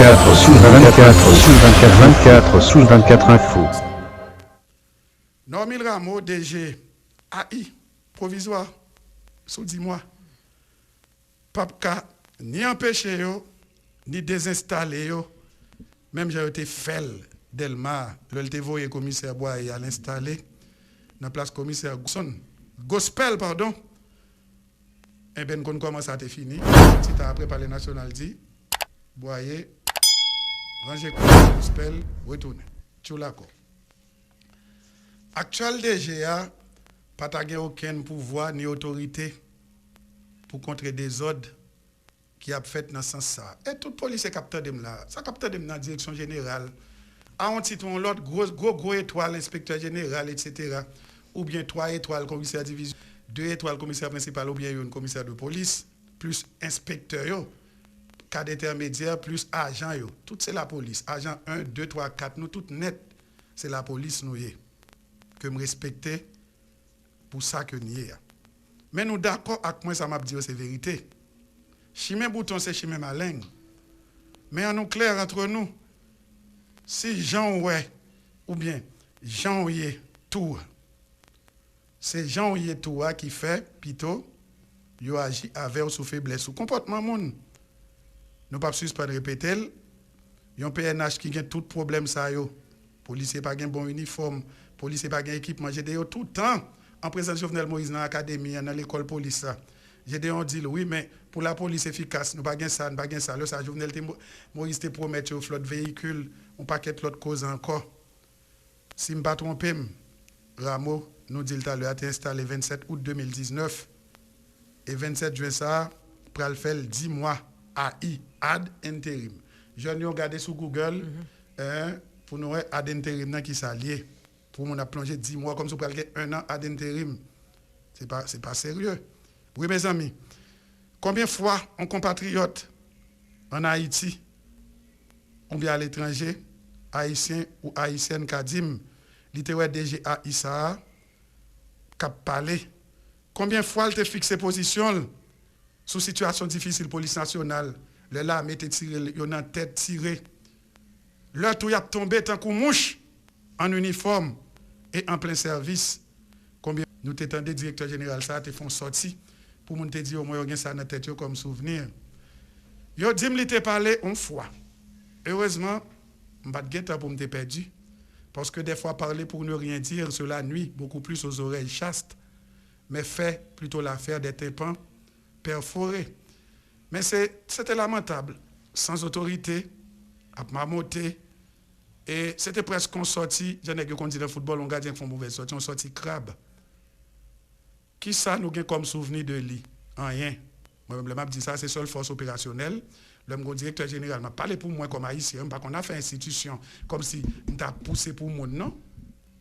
24 sous 24 sous 24 24 sous 24 info. Normil Rameau, DG AI, provisoire, sous 10 mois. Papka, ni empêcher yo, ni désinstaller yo. Même j'ai été fait Delma, le voyé commissaire Bois et à l'installer dans la place commissaire Gospel, pardon. Et bien, quand commence à te fini, si tu as après parler national dit, Boyer, ranger Gospel, retourne. Tu l'as quoi. Actuel DGA, pas aucun pouvoir ni autorité pour contrer des ordres qui a fait dans ce sens. Et toute police est capteur de là. Ça capteur de la direction générale. À un titre ou l'autre, gros étoile, inspecteur général, etc. Ou bien 3 étoiles, commissaire division, 2 étoiles, commissaire principal, ou bien une commissaire de police, plus inspecteur, yo, cadre intermédiaire, plus agent. Yo. Tout c'est la police. Agent 1, 2, 3, 4, nous tout net, c'est la police nous y. Que me respecter pour ça que nous y. Mais nous d'accord avec moi, ça m'a dit c'est vérité. Chimé bouton, c'est chimé malin. Mais en nous clair entre nous, si Jean ouais, ou bien Jean y tout, c'est Jean y tout qui fait, plutôt, yo agit avec ou sous faiblesse ou comportement moun. Nous pas suspendre répéter, yon PNH qui gagne tout problème ça yo. Policier pas gagne bon uniforme, policier pas gagne équipement, j'ai dit tout le temps en présence de Jovenel Moïse dans l'académie, dans l'école police ça. J'ai dit on dit oui mais pour la police efficace, nous pas gagne ça, nous pas gagne ça. Là ça Jovenel Moïse te promet une flotte véhicule, on paquet l'autre cause encore. Si me pas tromper, Rameau nous dit tout à l'heure a installé 27 août 2019 et 27 juin ça pral faire 10 mois AI ad intérim. Je nous regarder sur Google pour nous ad intérim qui s'allié pour mon a plongé 10 mois comme si pral 1 an ad intérim. C'est pas sérieux. Oui mes amis. Combien de fois on compatriote en Haïti ou bien à l'étranger haïtien ou haïtienne kadim littéraire DGA Issa cap parler combien de fois elle te fixé position sous situation difficile police nationale le là mette tiré yon en tête tiré l'heure tout y a tombé tant qu'on mouche en uniforme et en plein service combien nous t'étendez directeur général ça te font sorti pour moun te dire au moins yon gen ça dans tête comme souvenir yo dit me te parler une fois heureusement m'pas de temps pour me te perdu parce que des fois parler pour ne rien dire cela nuit beaucoup plus aux oreilles chastes mais fait plutôt l'affaire des tympans perforés mais c'était lamentable sans autorité à mamoter et c'était presque on sorti j'en ai que qu'on dit dans le football on gardien font mauvaise sortie on sorti crabe qui ça nous gagne comme souvenir de lui rien moi-même le m'a dit ça c'est seule force opérationnelle le directeur général m'a parlé pour moi comme haïtien pas qu'on a fait institution comme si on t'a poussé pour monde non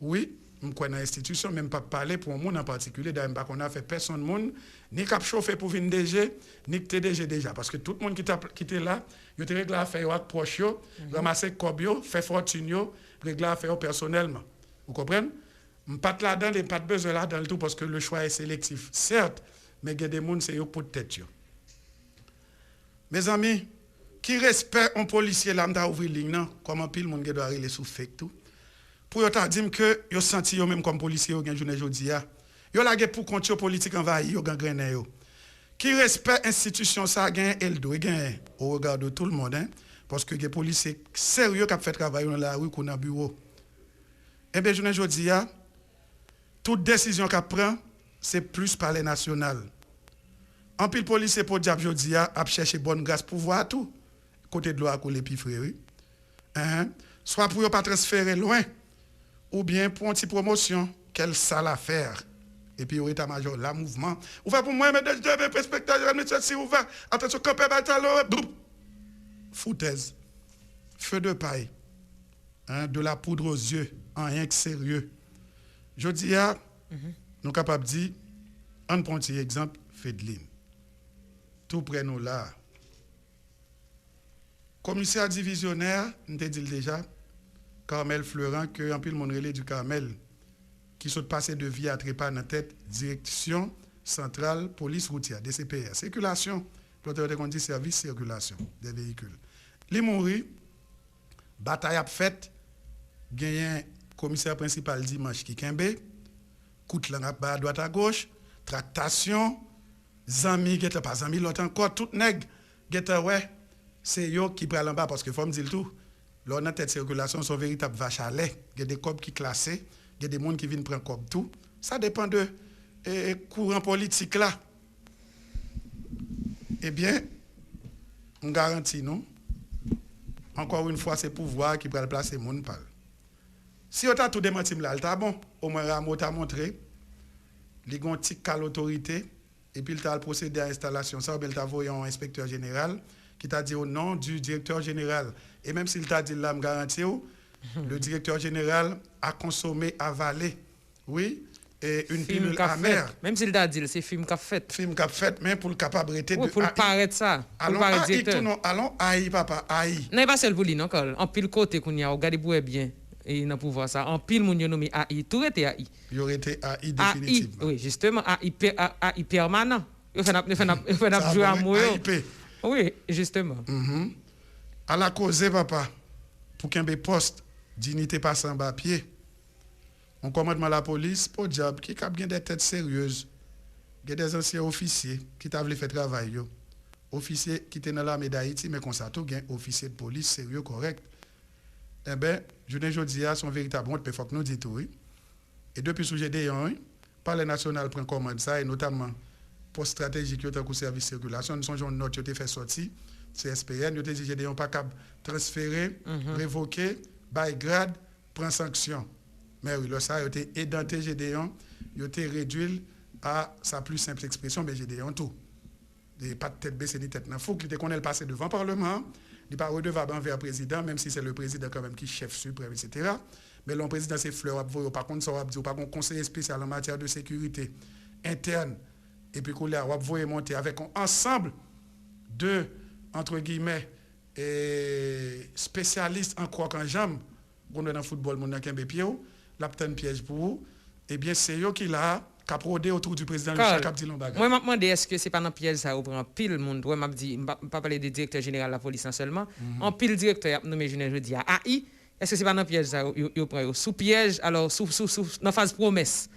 oui on connaît institution même pas parler pour monde en particulier d'ailleurs pas qu'on a fait personne monde ni cap chauffer pour venir DG ni TDG déjà parce que tout le monde qui était là il était réglé à faire avec proche yo ramasser cobio faire fortune yo réglé à faire personnellement vous comprenez pas là-dedans et pas de besoin là dans le tout parce que le choix est sélectif certes mais il y a des gens c'est yo pour tête yo. Mes amis qui respecte un policier lambda ouvrir ligne non comment pile monde doit aller sous fake tout pour yo dire que yo senti yo même comme policier yo gen journée jodi a yo la pour contre politique envahi yo gangrené yo qui respecte institution ça gen eldo gen au regard de tout le monde hein parce que les policiers sérieux qui fait travail dans la rue qu'on a bureau et bien journée jodi a toute décision qu'a prend c'est plus parler national en pile policier pour diable jodi a chercher bonne grâce pour voir tout côté de l'eau à coller pi frère soit pour pas transférer loin ou bien pour une petite promotion quelle sale affaire et puis au état-major la mouvement ouvert pour moi mais je devais respecter si ouvert attention camper bataillon foutaise feu de paille de la poudre aux yeux en rien que sérieux je dis nous capable dire un petit exemple Fedeline tout près nous là commissaire divisionnaire nous te dit déjà Carmel Fleurant que en pile mon relais du Carmel qui sont passé de vie à trépas dans tête direction centrale police routière DCPR circulation l'autorité qu'on dit service circulation des véhicules li mouri, bataille a fait, gagné commissaire principal dimanche qui kembe, coute lang à droite à gauche, tractation, zami geta pas zami l'autre encore tout nèg geta ouais, c'est yo qui pral en bas parce que faut me dire tout. Là dans tête circulation son véritable vache à lait, il y a des copes qui classés, il y a des monde qui viennent prendre cop tout. Ça dépend de courant politique là. Eh bien, on garantit nous. Encore une fois, c'est pouvoir qui va placer mon pal. Si on a tout démenti là, c'est bon. Au moins, Rameau t'a montré. Il y a un petit cas l'autorité. Et puis, il a procédé à l'installation. Ça, il t'a envoyé un inspecteur général qui t'a dit au nom du directeur général. Et même s'il t'a dit là, je garantis, le directeur général a consommé, avalé. Oui. Et une pilule amère. Même s'il t'a dit, c'est film qu'a fait. Film qu'a fait, mais pour le capabilité de. Pour le paraître ça. Allons, aïe, papa, aïe. Non, pas seul pour lui, non, en pile côté qu'on y a, regardez pour bien. Et dans pouvoir ça. En pile, mon nommé AI. Tout était AI. Il aurait été AI définitivement. Oui, justement, AI permanent. Il fait jouer à moi. Oui, justement. À la cause, papa, pour qu'il y ait un poste, dignité passe en bas pied. On commandement la police pour job qui a bien des têtes sérieuses. Il y a des anciens officiers qui t'ont fait travail. Officiers qui étaient dans l'armée d'Haïti, mais qu'on s'attend, il y a un officier de police sérieux, correct. Eh bien, je ne dis pas son véritable honte, mais il faut que nous disions tout. Et depuis ce GD1, le Palais national prend commande ça, et notamment poste stratégique, qui est service de circulation, nous sommes note qui a fait sortir, CSPN, nous avons dit GD1 pas capable transférer, révoquer, bail grade, prendre sanction. Mais oui, là, ça a été édenté GD1, il a été réduit à sa plus simple expression, mais GD1 tout. Et pas de tête baissée ni tête. Il faut qu'il qu'on ait passé devant le Parlement, il n'est pas redevable envers le président, même si c'est le président quand même qui est chef suprême, etc. Mais le président, c'est fleur, par contre, ça va dire, par contre, conseiller spécial en matière de sécurité interne, et puis qu'on a monter avec un ensemble de, entre guillemets, spécialistes en croix en jambe, qu'on a dans le football, mon Kembe Pio, l'apten piège pour vous, eh bien, c'est eux qui l'a caprodé autour du président Lucien Capdilon Baga. Moi, je me demande, est-ce que ce n'est pas dans le piège ça, ou prend pile monde, je ne vais pas parler du directeur général de la police seulement, en pile directeur, nommé je dis à AI, est-ce que ce n'est pas dans le piège ça, vous prend sous piège, alors sous dans phase promesse.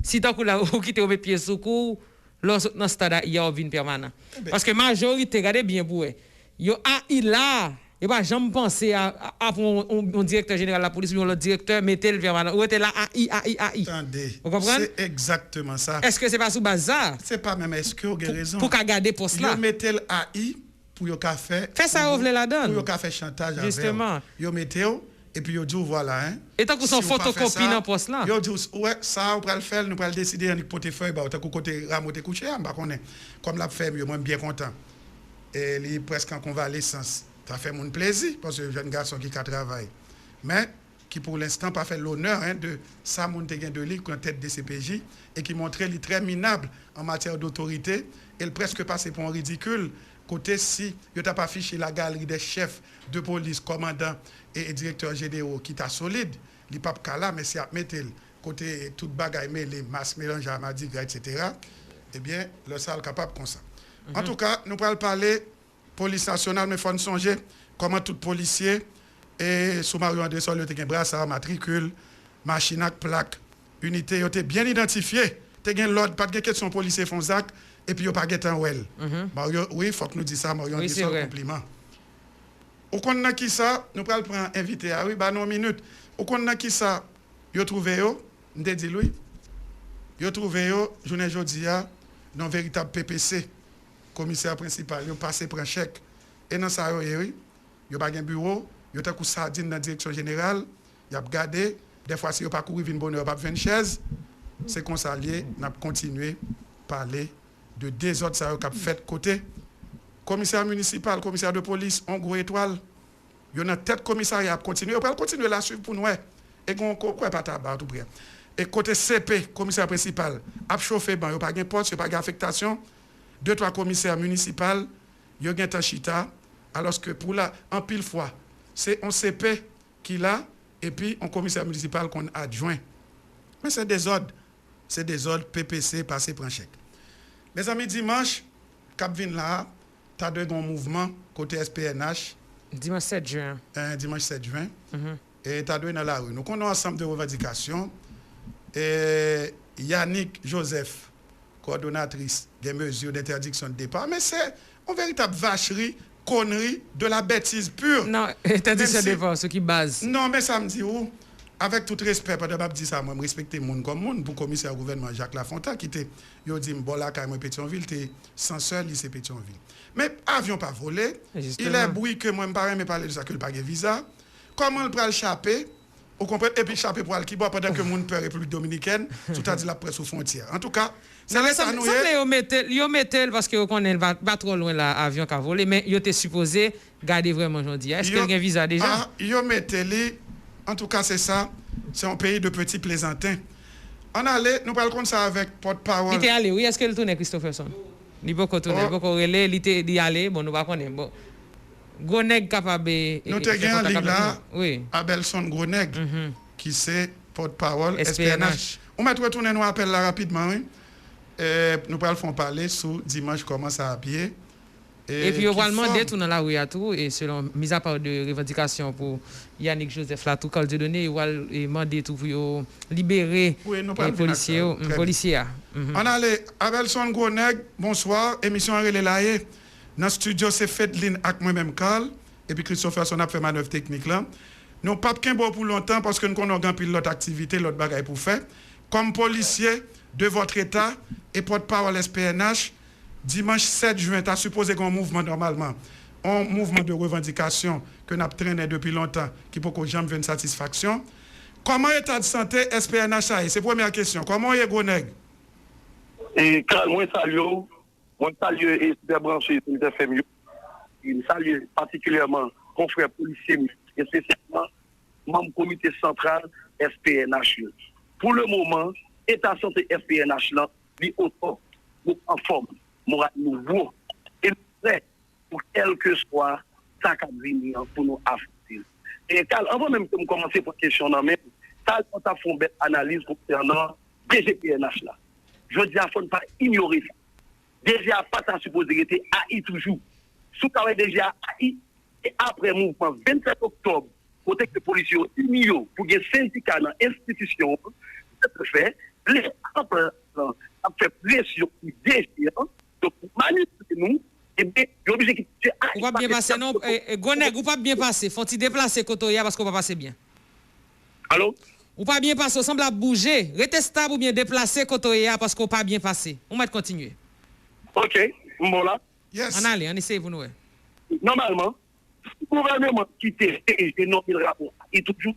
Si tant que là, vous quittez au pied sous coup, dans ce stade, il y a un vin permanent. Parce que majorité, regardez bien pour eux, yo AI là, et pas jamais penser à un directeur général de la police ou le directeur mettez le permanent. Ou était là AI. Attendez. Vous comprenez? C'est exactement ça. Est-ce que c'est pas sous bazar? C'est pas même est-ce que vous avez raison. Pour garder poste là. Vous mettez le AI pour yo faire. Fait ça ouvre la donne. Pour yo faire chantage avec. Justement. Yo mettez et puis yo dit voilà hein. Et tant que son photocopie dans poste là. Yo dit ouais ça on va le faire, nous va le décider en portefeuille ba tant côté ramoter coucher ba connaît. Comme l'a fait moi bien content. Et il est presque en convalescence. Ça fait mon plaisir parce que jeune garçon qui travaille. Mais qui pour l'instant pas fait l'honneur de ça mon de lui en tête de CPJ et qui montrait lui très minable en matière d'autorité et il presque passé pour un ridicule côté si il t'a pas affiché la galerie des chefs de police, commandants et directeurs généraux qui t'a solide, il pas là mais c'est à mettre côté toute bagaille mêlée, masse mélange à madigra etc. Eh bien le salle capable comme ça. En tout cas, nous allons parler police nationale, mais il faut nous songer comment tout policier et sous Mario André-Sol, il y a un brassard, matricule, machine à plaque, unité, il était bien identifié. Il y a l'ordre, pas de question policier font Zach, et puis il n'y a pas de well. Mario, oui, il faut que nous disions ça, Mario André-Sol, compliment. Au compte de qui ça, nous allons prendre invité, ah oui, bah non, minute. Au compte de qui ça, il a trouvé, nous dit lui, il a trouvé, journée aujourd'hui, dans un véritable PPC. Commissaire principal, il a passé pour un chèque. Et dans ça, il n'y a pas de bureau, il y a un sardine dans la direction générale, il a regardé, des fois, si il n'y a pas couru une bonne heure, il n'y a pas une chaise. C'est qu'on s'allie, on a continué à parler de désordre ça a fait côté. Commissaire municipal, commissaire de police, en gros étoile, il y a une tête commissariat, continuer, on peut continuer la suivre pour nous. Et qu'on ne pas tabac tout près. Et côté CP, commissaire principal, a chauffé, il n'y a pas de poste, il n'y a pas d'affectation. 2-3 commissaires municipaux, il y a un chita, alors que pour la, en pile fois, c'est un CP qui l'a, et puis un commissaire municipal qu'on adjoint. Mais c'est des ordres PPC passés pour un chèque. Mes amis, dimanche, Cap Vin là, tu as deux grands mouvements côté SPNH, Dimanche 7 juin. Dimanche 7 juin. Et tu as donné dans la rue. Nous avons un ensemble de revendications. Et Yannick Joseph, coordonnatrice des mesures d'interdiction de départ. Mais c'est une véritable vacherie, connerie, de la bêtise pure. Non, interdiction de départ, ce qui base. Non, mais ça me dit où? Avec tout respect, parce que je dis ça, moi, je respecte le monde comme monde. Pour le commissaire au gouvernement Jacques Lafontaine, qui était, il dit, bon, là, quand même, Pétionville, t'es censeur, lycée Pétionville. Mais avion pas volé. Justement. Il est bruit que moi, je ne parle pas parler de ça, que le pas de visa. Comment il peut le chaper? Vous comprenez? Et puis, chaper pour le qui boit pendant que le monde peut République Dominicaine, tout à dit la presse aux frontières. En tout cas, c'est là ça nous est. Yo mettel parce que vous connaissez pas trop loin l'avion qui a volé, mais yo était supposé garder vraiment aujourd'hui. Est-ce qu'il y a un visa déjà? Ah, yo mettel. En tout cas, c'est ça. C'est un pays de petits plaisantins. On allait, nous parlons comme ça avec porte-parole. Il était allé, oui. Est-ce que le tourne Christopherson? Il peut tourner, il peut relais, il était allé. Bon, nous ne connaissons pas. Bon. Groneg capable. Nous avons gagné en ligne là. Oui. Abelson Groneg, qui c'est porte-parole SPNH. On va retourner nous appel là rapidement. Oui. Nous allons parler sur dimanche comment ça a pied. Et puis, on va demander tout dans la rue à tout, et selon, mis à part de revendications pour Yannick Joseph là, tout cas, de donner, il va demander tout pour libérer les policiers. On allait, Abelson Groneg, bonsoir, émission en relais là. Dans le studio, c'est Fedline avec moi-même, Carl, et puis Christopherson a fait manœuvre technique là. Nous pas qu'un bon pour longtemps parce que nous avons pile l'autre activité, l'autre bagaille pour faire. Comme policier de votre État et porte-parole SPNH, dimanche 7 juin, tu as supposé qu'on mouvement normalement, un mouvement de revendication que nous avons traîné depuis longtemps, qui peut que jamais une satisfaction. Comment est l'état de santé SPNH? C'est la première question. Comment est Groneg? Et quand moi salue et des branchés de FMU, il salue particulièrement confrères policiers et spécialement membre comité central SPNH. Pour le moment, état de santé SPNH là, est autant en forme, moral nouveau et prêt pour quel que soit ça qui venir pour nous affronter. Et avant même que nous commencer pour question là même, ça on a fait une belle analyse concernant DGPNH là. Je dis à faut ne pas ignorer ça. Déjà pas ta supposé être AI toujours. Sous carré déjà AI et après mouvement 27 octobre côté que les policiers ont pour des syndicats dans l'institution, c'est fait les a fait pression déjà donc manipuler nous et bien l'objectif c'est on va bien passer non Groneg ou pas bien passer faut-il déplacer Kotoya parce qu'on va passer bien. Allô? Ou pas bien passer, on semble à bouger, rester stable ou bien déplacer Kotoya parce qu'on pas bien passer. On va continuer. OK, bon là. Yes. On allez, on essaye pour nous. Normalement, le gouvernement qui et non il rapport, il toujours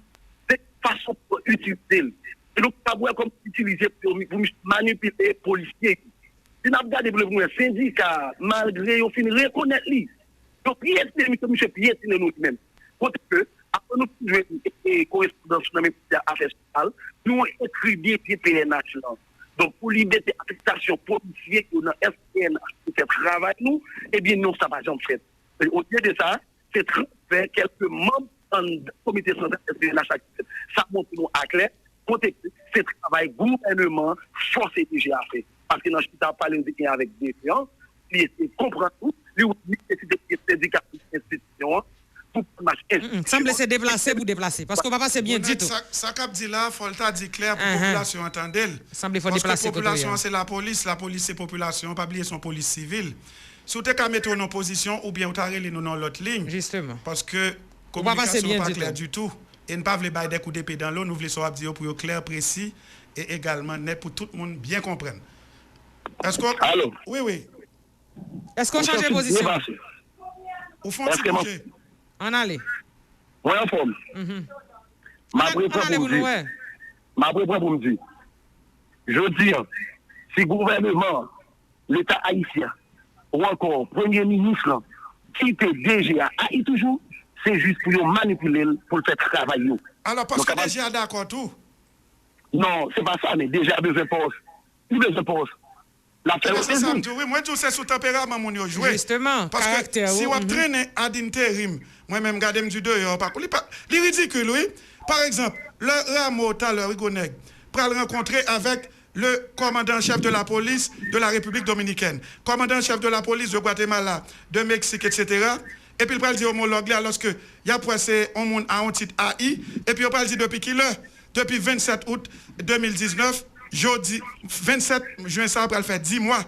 de façon pour utiliser. Et donc, ça doit comme utiliser pour manipuler les policiers. Si nous regardons le syndicat, malgré au fin reconnaître lui. Donc, piétiner, monsieur piétiner nous-mêmes. Parce que, après nous jouer une correspondance dans les affaires sociales, nous avons écrit bien PNH là. Donc, pour liberté d'affectation policière qui dans SPNH qui fait travail nous, eh bien, non, ça va jamais faire. Au lieu de ça, c'est transfert quelques membres du comité central SPNH. Ça montre nous à clair. C'est travail gouvernement forcé déjà à faire. Parce que dans le hospital, parler avec des gens, il comprend tout, il nécessite des syndicats d'institution. Semble se déplacer pour déplacer. Parce qu'on va passer bien dit tout. Ça cap dit là, faut le dire clair pour la population entendelle. Semble faut parce déplacer. La population c'est la police c'est population, pas oublier son police civile. Si vous avez mettre en opposition ou bien vous avez nous dans l'autre ligne. Justement. Parce que communication n'est pas claire du tout. Et ne pas voulez bailler des coups d'épée dans l'eau, nous voulons savoir dire pour clair, précis et également net pour tout le monde bien comprendre. Est-ce qu'on... Allô? Oui. Est-ce qu'on change de position? Au fond, tu bouges. On allait. Oui, en forme. Ma préférence pour me dire. Je dis, si le gouvernement, l'État haïtien, ou encore Premier ministre, qui était déjà haï toujours, c'est juste pour manipuler, pour le faire travailler. Alors, parce que déjà d'accord tout? Non, c'est pas ça, mais déjà besoin de poste. Il besoin de poste. C'est ça, oui, moi, je sais sous tempérament, mon yo joué. Justement, parce que si on traîne à d'intérim, moi-même, regardez du dehors, c'est ridicule, oui. Par exemple, le Rameau, tout à l'heure, Groneg, pour le rencontrer avec le commandant-chef de la police de la République dominicaine, commandant-chef de la police de Guatemala, de Mexique, etc. et puis il va dire homologue là, lorsque il y a pressé un monde à un titre AI, et puis il va dire depuis qui là, depuis 27 août 2019, jeudi 27 juin, ça va faire 10 mois.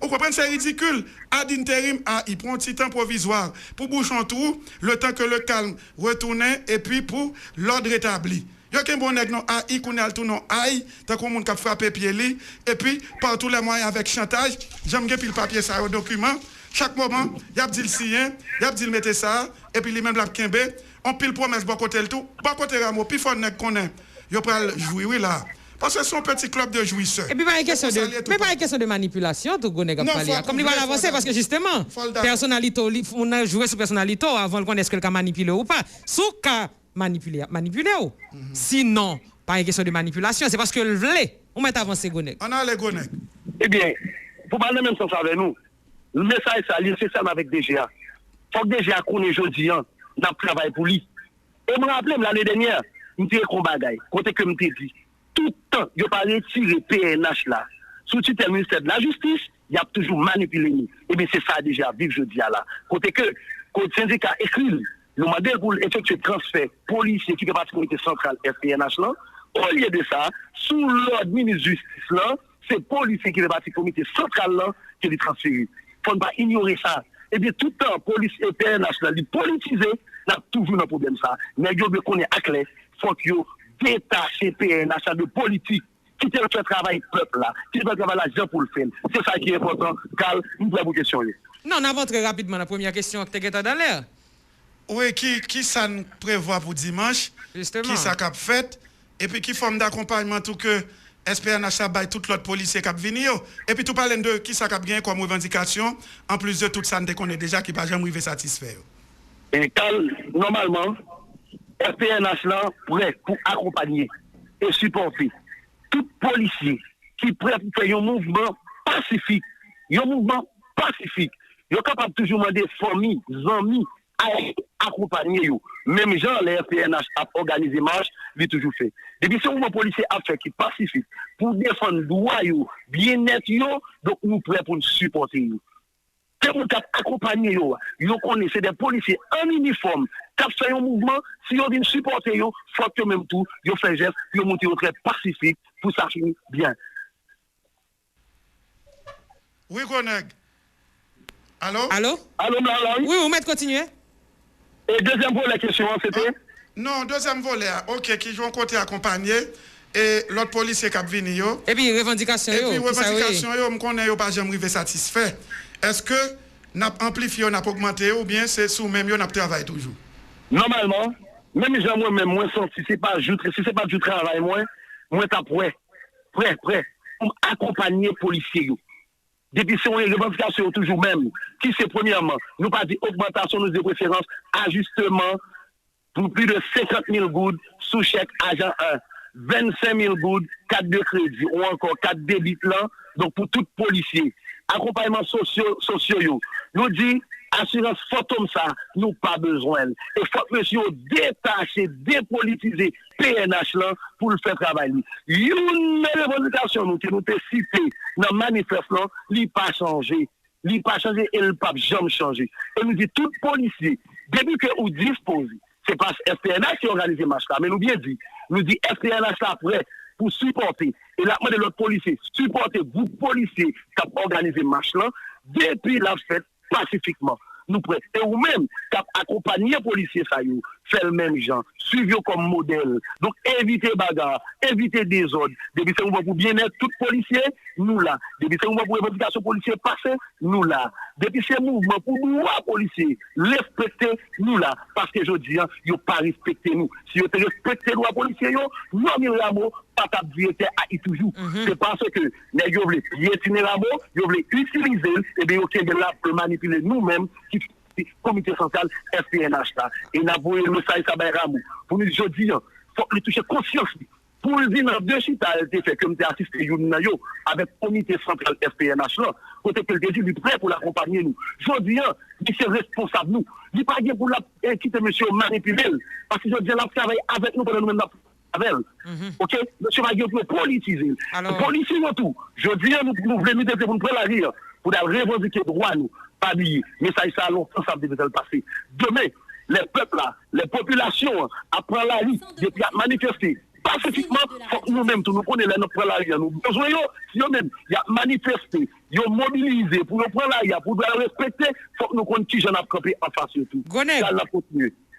Vous comprenez, c'est ridicule. Ad interim, il prend un petit temps provisoire pour boucher un trou, le temps que le calme retourne, et puis pour l'ordre établi. Il y a un bon nègre non AI, qu'on a tout non AI, tant qu'on monde qui a frappé pied li, et puis par tous les moyens avec chantage, j'aime bien le papier ça au document. Chaque moment, il y a dit le sien, il y a dit le mettre ça, et puis lui-même la kembe, on pile promesse bon côté le tout, bon côté Rameau, puis faut nègre qu'on est. Il peut jouer oui là. Parce que c'est un petit club de jouisseurs. Et puis, pas une question de manipulation, tout le monde. Comme il va l'avancer, parce que justement, personnalité, on a joué sur personnalité avant de connaître ce qu'elle a manipulé ou pas. Sous cas manipulé. Sinon, pas une question de manipulation, c'est parce que le voulait. On met avancer Gonek. On a les Gonek. Eh bien, pour parler même sens avec nous, le message, c'est ça avec DGA. Il faut que DGA connaisse aujourd'hui, n'a travail pour lui. Et je me rappelle, l'année dernière, je me suis dit, côté que je me suis dit, tout le temps, il n'y a pas retiré PNH là. Sous le ministère de la Justice, il y a toujours manipulé nous. Et bien, c'est ça déjà, vive jeudi là. Côté que, quand le syndicat écrit, le modèle pour effectuer le transfert policier qui est partie de la comité centrale FPNH là, au lieu de ça, sous l'ordre ministre de Justice là, c'est policier qui est partie de la comité centrale là qui est transféré. Il ne faut pas ignorer ça. Et bien, tout le temps, police et PNH là, les politisés, il y a toujours un problème ça. Mais il faut qu'on est à clair, il faut que détacher PNH de politique, qui fait le travail peuple là, qui fait le travail l'argent pour le faire. C'est ça qui est important. Carl, nous pouvons vous questionner. Non, on avance très rapidement la première question que tu as dans l'air. Oui, qui ça nous prévoit pour dimanche? Justement. Qui ça a fait? Et puis qui forme d'accompagnement tout que SPNH a bail tout l'autre policier qui a venu. Et puis tout parler de qui ça a gagné comme revendication, en plus de tout ça, nous connaît déjà qui ne va jamais arriver satisfait. Et Carl, normalement, FPNH là prêt pour accompagner et supporter tout policier qui est prêt pour faire un mouvement pacifique. Un mouvement pacifique. Il est capable toujours demander familles, amis à accompagner. Même genre, les FPNH a organisé marche, il toujours fait. Depuis ce mouvement policier a fait qui est pacifique pour défendre le droit, bien-être, donc nous prêts pour nous supporter. C'est pour accompagner, vous connaissez des policiers en uniforme, qui fait un mouvement, si vous venez supporter, il faut que même tout, vous faites geste, vous montez au trait pacifique pour ça finir bien. Oui, Goneg. Allô? Allô? Allô, oui, vous mettez continuer. Et deuxième volet, la question, c'était? Non, deuxième volet, ok, qui joue un côté accompagné, et l'autre policier qui a venu. Et puis, revendication, et puis, revendication, je ne connais pas, jamais arrivé satisfait. Est-ce que nous avons amplifié, nous avons augmenté, ou bien c'est sous même, nous avons travaillé toujours? Normalement, même gens moi-même, moi, si ce n'est pas du travail, moi, t'as prêt, pour accompagner les policiers. Depuis ces revendications, toujours même, qui c'est premièrement, nous pas dit augmentation de préférence, ajustement pour plus de 50 000 gouttes sous chèque agent 1, 25 000 gouttes, 4 de crédit, ou encore 4 débits là, donc pour tout policier. Accompagnement sociaux, nous dit, assurance fantôme ça, nous pas besoin. Et faut que monsieur détaché, dépolitisé PNH là pour le faire travailler. Une revendication nous qui nous te cité dans le manifeste là, il pas changé. Il pas changé et il pas jamais changé. Et nous dit tout policier, depuis que vous disposez, c'est pas FPNH qui organise le match là, mais nous bien dit, nous dit FPNH là prêt pour supporter. Et là, moi de l'autre policier, supporter vous policiers qui ont organisé le match là, depuis la fête pacifiquement. Nous prêts. Et vous-même, qui accompagné les policiers, ça y est, fait le même genre, suivez comme modèle. Donc, évitez bagarre, évitez désordre. Depuis ce moment pour bien-être, tout policier, nous là. Depuis ce moment pour revendication policier passé, nous là. Depuis ce mouvement pour droit policier, respecter, nous là. Parce que je dis, ils n'ont pas respecté nous. Si vous respectez le droit policier, non, Rameau, pas ta directeur à toujours. C'est parce que les gens veulent piétiner Rameau, ils veulent utiliser, et bien, ils veulent là pour manipuler nous-mêmes, qui comité central FPNH là. Et nous avons le message à Rameau. Pour nous, je dis, il faut lui toucher conscience. Pour le dire, dans deux chita, elle était fait comme tu as assisté avec le comité central FPNH là. Côté que le dit, il est prêt pour l'accompagner nous. Je dis, il est responsable nous. Il n'est pas bien pour quitter monsieur manipuler. Parce que je dis, il travaille avec nous pendant nous-mêmes. Ok? Monsieur Magui pour politiser. Policier tout. Je dis, nous voulons nous pour nous prendre la rire, pour revendiquer droit nous. pas oublier. Mais ça a longtemps, ça devait le passer. Demain, les peuples là, les populations, après la rue, depuis à manifester. Pacifiquement, nous-mêmes, nous connaissons notre la rue. Nous besoin, si nous-mêmes, il y a manifesté, il y a mobilisé pour nous prendre la rue, pour nous respecter, il faut que nous connaissions qui j'en a campé en face de tout.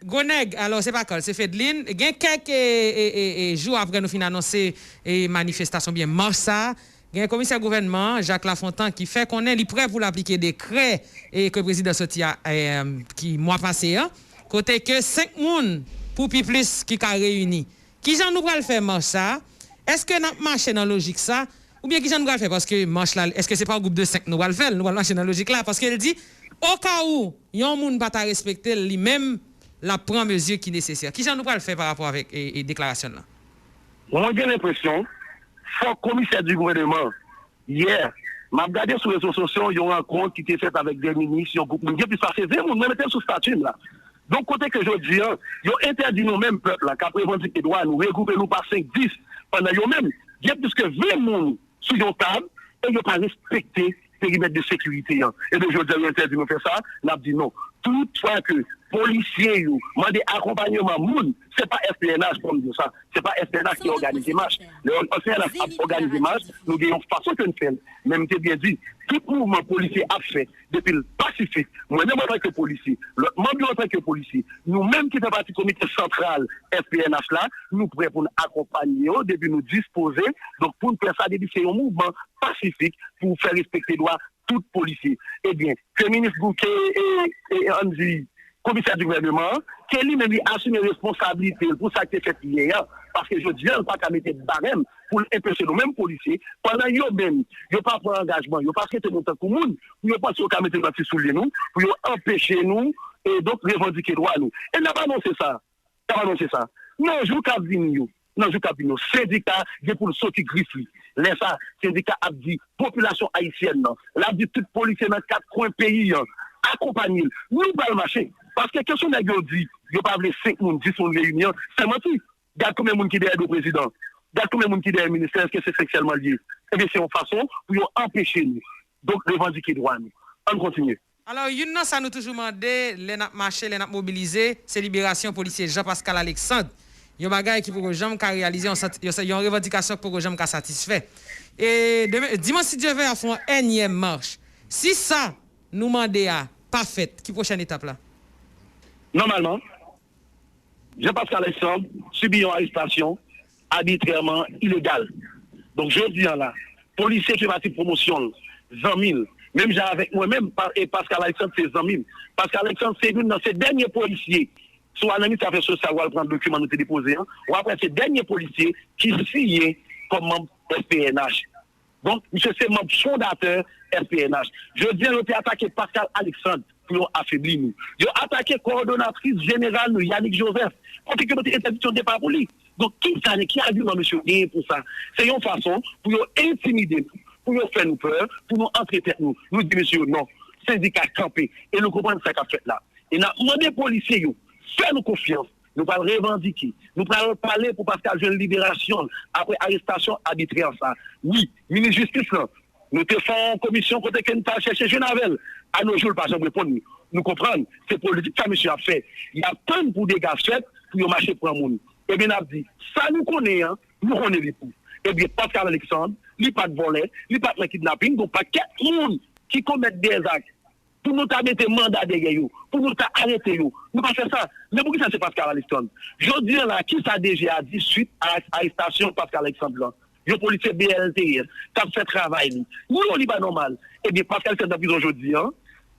Goneg, alors c'est pas cool, c'est Fedeline. Il y a quelques jours après nous finir annoncer manifestation bien marche ça. Il y a un commissaire gouvernement, Jacques Lafontaine, qui fait qu'on est prêt pour l'appliquer décret et que le président sorti qui mois passé, hein, côté que 5 personnes pour plus qui a réuni. Qui j'en nous le faire marche ça? Est-ce que nous marcher dans la logique ça? Ou bien qui j'en nous le faire parce que marche là, est-ce que c'est pas un groupe de 5 nous va le faire? Nous allons marcher dans la logique là parce qu'elle dit au cas où il y a un monde pas respecter lui-même la prend mesure qui est nécessaire. Qui j'en nous le faire par rapport avec les déclarations là? Moi j'ai l'impression faut commissaire du gouvernement hier m'a regardé sur les réseaux sociaux, il y a une rencontre qui était faite avec des ministres, un groupe de puis ça fait 20 monde même était sous statut là. Donc, côté que je dis, ils ont interdit nous-mêmes, peuple, là, qu'après revendiquer droit, nous regrouper nous par 5-10, pendant eux-mêmes, il y a plus que 20 personnes sur une table, et ils n'ont pas respecté le périmètre de sécurité. Hein. Et donc, je dis, ils ont interdit de nous faire ça, nous avons dit non. Toutefois que policiers, demandent accompagnement, ce n'est pas FPNH comme dit ça. Ce n'est pas FPNH qui organise les marches. Le FPNH a organisé les marches, nous avons une façon que nous faisons. Même tu bien dit, tout mouvement policier a fait depuis le Pacifique, moi-même en tant que policier, le membre en tant que policier, nous-mêmes qui faisons partie du comité central FPNH là, nous prêts pour nous accompagner, au début nous disposer, donc pour nous faire ça, c'est un mouvement pacifique pour faire respecter les droits tout policier. Eh bien, que le ministre Bouquet et Andy, commissaire du gouvernement, qui lui-même assume les responsabilités pour ça qui est fait hier, parce que je dis, on ne pas qu'à mettre de barème pour empêcher nos mêmes policiers, pendant eux-mêmes, ils n'ont pas pris engagement, ils n'ont pas traité notre commune, ils n'ont pas mettre notre sous nous, pour empêcher nous, et donc revendiquer droit à nous. Et n'a pas annoncé ça. Non, je vous cap venir. Non, je cap venir. Syndicat, il pour le sortir griffé. Les ça, syndicat a dit, population haïtienne, l'a dit tout policier dans 4 coins pays, accompagner. Nous pas le marché. Parce que question n'a dit, il n'y a pas 5 personnes, 10 personnes réunion, c'est menti. Regarde combien de monde qui est derrière le président. Regarde combien de monde qui est derrière le ministère, est-ce que c'est sexuellement lié? Eh bien, c'est une façon pour empêcher nous. Donc, revendiquer droit à nous. On continue. Alors, une chose, ça nous toujours demandé, les marché, les mobilisé, c'est libération policier Jean-Pascal Alexandre. Il y a un bagage qui pour jamais réaliser, il y a une revendication pour jamais satisfait. Et dimanche, si Dieu veut, à fond une énième marche. Si ça, nous demandons à pas fait, qui prochaine étape là? Normalement, Jean-Pascal Alexandre subit une arrestation arbitrairement illégale. Donc, je dis là, policier qui va faire promotion, 20 000, même j'ai avec moi-même, et Pascal Alexandre, c'est 20 000. Pascal Alexandre, c'est une dans ces derniers policiers, soit un ami qui a fait social, ou prendre le document, nous déposé, ou après ces derniers policiers qui signent comme membre FPNH. Donc, monsieur, c'est membre fondateur FPNH. Je dis, on a attaqué Pascal Alexandre pour affaiblir nous. Ils ont attaqué coordonnatrice générale, Yannick Joseph, pour que notre interdiction de départ pour lui. Donc, qui a vu, monsieur, pour ça? C'est une façon pour intimider nous, pour faire nous peur, pour nous entretenir nous. Nous disons, monsieur, non, syndicat campé. Et nous comprenons ce qu'a fait là. Et nous avons demandé aux policiers, faites-nous confiance. Nous allons revendiquer. Nous allons parler pour Pascal Jeune libération après arrestation arbitraire. Ça. Oui, ministre de Justice, là, nous avons fait une commission côté que nous avons cherché Genavel. À nos jours, par exemple, pour nous. Nous comprenons. C'est politique que monsieur a fait. Il y a plein pour des gars faits pour marcher pour un monde. Eh bien, on a dit, ça nous connaît, hein, nous connaissons les coups. Eh bien, Pascal Alexandre, il n'y a pas de volet, il n'y a pas de kidnapping, donc pas 4 personnes qui commettent des actes. Pour nous mettre mandat derrière eux, pour nous arrêter eux. Nous pas faire ça. Mais pour qui ça c'est Pascal Alexandre? Je dis là, qui ça déjà dit suite à l'arrestation de Pascal Alexandre? Le policier BLTS, qui a fait travail. Nous, on n'est pas normal. Eh bien, Pascal Alexandre, depuis aujourd'hui, hein,